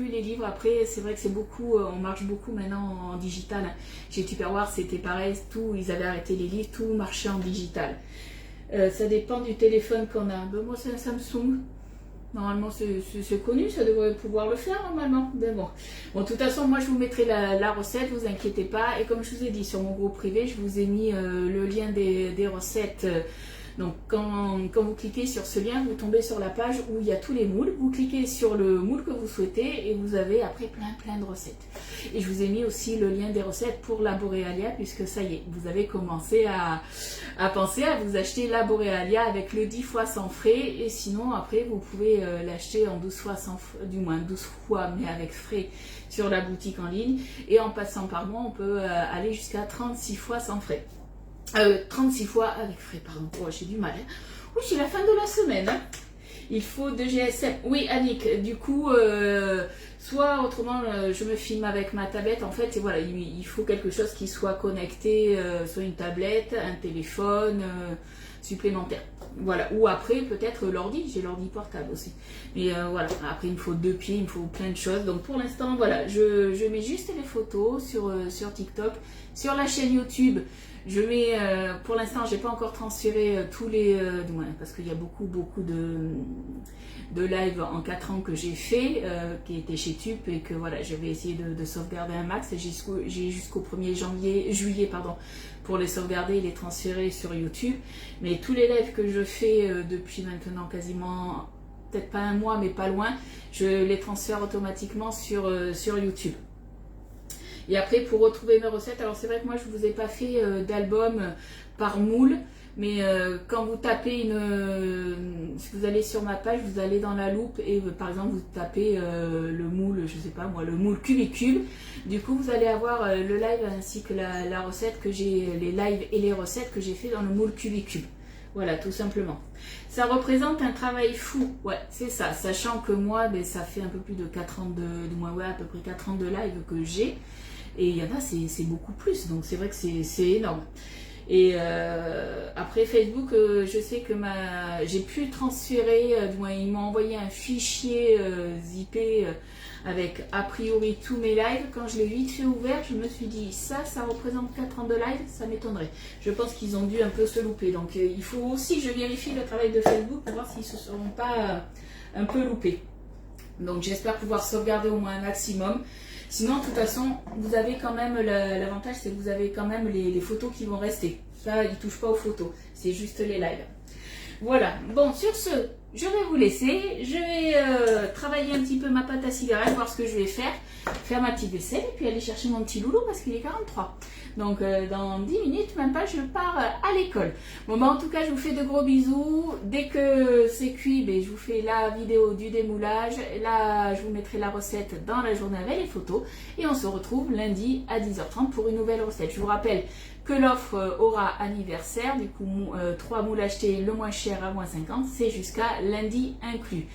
les livres. Après, c'est vrai que c'est beaucoup, on marche beaucoup maintenant en digital. Chez Tupperware, c'était pareil, tout, ils avaient arrêté les livres, tout marchait en digital. Ça dépend du téléphone qu'on a. Ben, moi, c'est un Samsung. Normalement, c'est connu, ça devrait pouvoir le faire normalement. Mais bon. Bon, de toute façon, moi, je vous mettrai la recette, vous inquiétez pas. Et comme je vous ai dit sur mon groupe privé, je vous ai mis le lien des recettes. Donc, quand vous cliquez sur ce lien, vous tombez sur la page où il y a tous les moules. Vous cliquez sur le moule que vous souhaitez et vous avez après plein de recettes. Et je vous ai mis aussi le lien des recettes pour la Borealia, puisque ça y est, vous avez commencé à penser à vous acheter la Borealia avec le 10 fois sans frais. Et sinon, après, vous pouvez l'acheter en 12 fois sans frais, du moins 12 fois, mais avec frais sur la boutique en ligne. Et en passant par mois, on peut aller jusqu'à 36 fois sans frais. 36 fois avec frais, pardon. Oh, j'ai du mal. Hein. Oui, c'est la fin de la semaine. Hein. Il faut de GSM. Oui, Annick, du coup, soit autrement, je me filme avec ma tablette. En fait, et voilà, il faut quelque chose qui soit connecté, soit une tablette, un téléphone supplémentaire. Voilà, ou après, peut-être l'ordi. J'ai l'ordi portable aussi. Mais voilà, après, il me faut 2 pieds, il me faut plein de choses. Donc, pour l'instant, voilà, je mets juste les photos sur TikTok. Sur la chaîne YouTube, je mets, pour l'instant, j'ai pas encore transféré tous les, parce qu'il y a beaucoup de live en 4 ans que j'ai fait, qui étaient chez Tube et que voilà, je vais essayer de sauvegarder un max. J'ai jusqu'au 1er juillet, pardon, pour les sauvegarder et les transférer sur YouTube. Mais tous les lives que je fais depuis maintenant quasiment, peut-être pas un mois, mais pas loin, je les transfère automatiquement sur YouTube. Et après, pour retrouver mes recettes, alors c'est vrai que moi, je ne vous ai pas fait d'album par moule, mais quand vous tapez si vous allez sur ma page, vous allez dans la loupe et par exemple, vous tapez le moule, je sais pas moi, le moule cubicule. Du coup, vous allez avoir le live ainsi que la recette que j'ai, les lives et les recettes que j'ai fait dans le moule cubicule. Voilà, tout simplement. Ça représente un travail fou, ouais, c'est ça. Sachant que moi, ben, ça fait un peu plus de 4 ans à peu près 4 ans de live que j'ai. Et il y en a, c'est beaucoup plus. Donc c'est vrai que c'est énorme. Et après Facebook, je sais que j'ai pu transférer, ils m'ont envoyé un fichier zippé avec a priori tous mes lives. Quand je l'ai vite fait ouvert, je me suis dit, ça représente 4 ans de live, ça m'étonnerait. Je pense qu'ils ont dû un peu se louper. Donc il faut aussi que je vérifie le travail de Facebook pour voir s'ils ne se seront pas un peu loupés. Donc j'espère pouvoir sauvegarder au moins un maximum. Sinon, de toute façon, vous avez quand même, l'avantage, c'est que vous avez quand même les photos qui vont rester. Ça, ils ne touchent pas aux photos, c'est juste les lives. Voilà, bon, sur ce, je vais vous laisser. Je vais travailler un petit peu ma pâte à cigarette, voir ce que je vais faire ma petite vaisselle et puis aller chercher mon petit loulou parce qu'il est 43. Donc dans 10 minutes, même pas, je pars à l'école. Bon, bah, en tout cas, je vous fais de gros bisous. Dès que c'est cuit, je vous fais la vidéo du démoulage. Là, je vous mettrai la recette dans la journée avec les photos. Et on se retrouve lundi à 10h30 pour une nouvelle recette. Je vous rappelle que l'offre aura anniversaire. Du coup, 3 moules achetés, le moins cher à moins 50. C'est jusqu'à lundi inclus.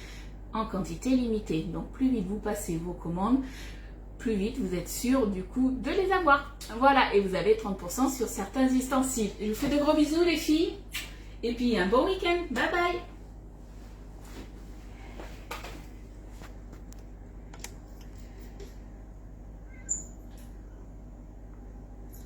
En quantité limitée. Donc, plus vite vous passez vos commandes, plus vite vous êtes sûr du coup de les avoir. Voilà, et vous avez 30% sur certains ustensiles. Je vous fais de gros bisous les filles. Et puis un bon week-end. Bye bye.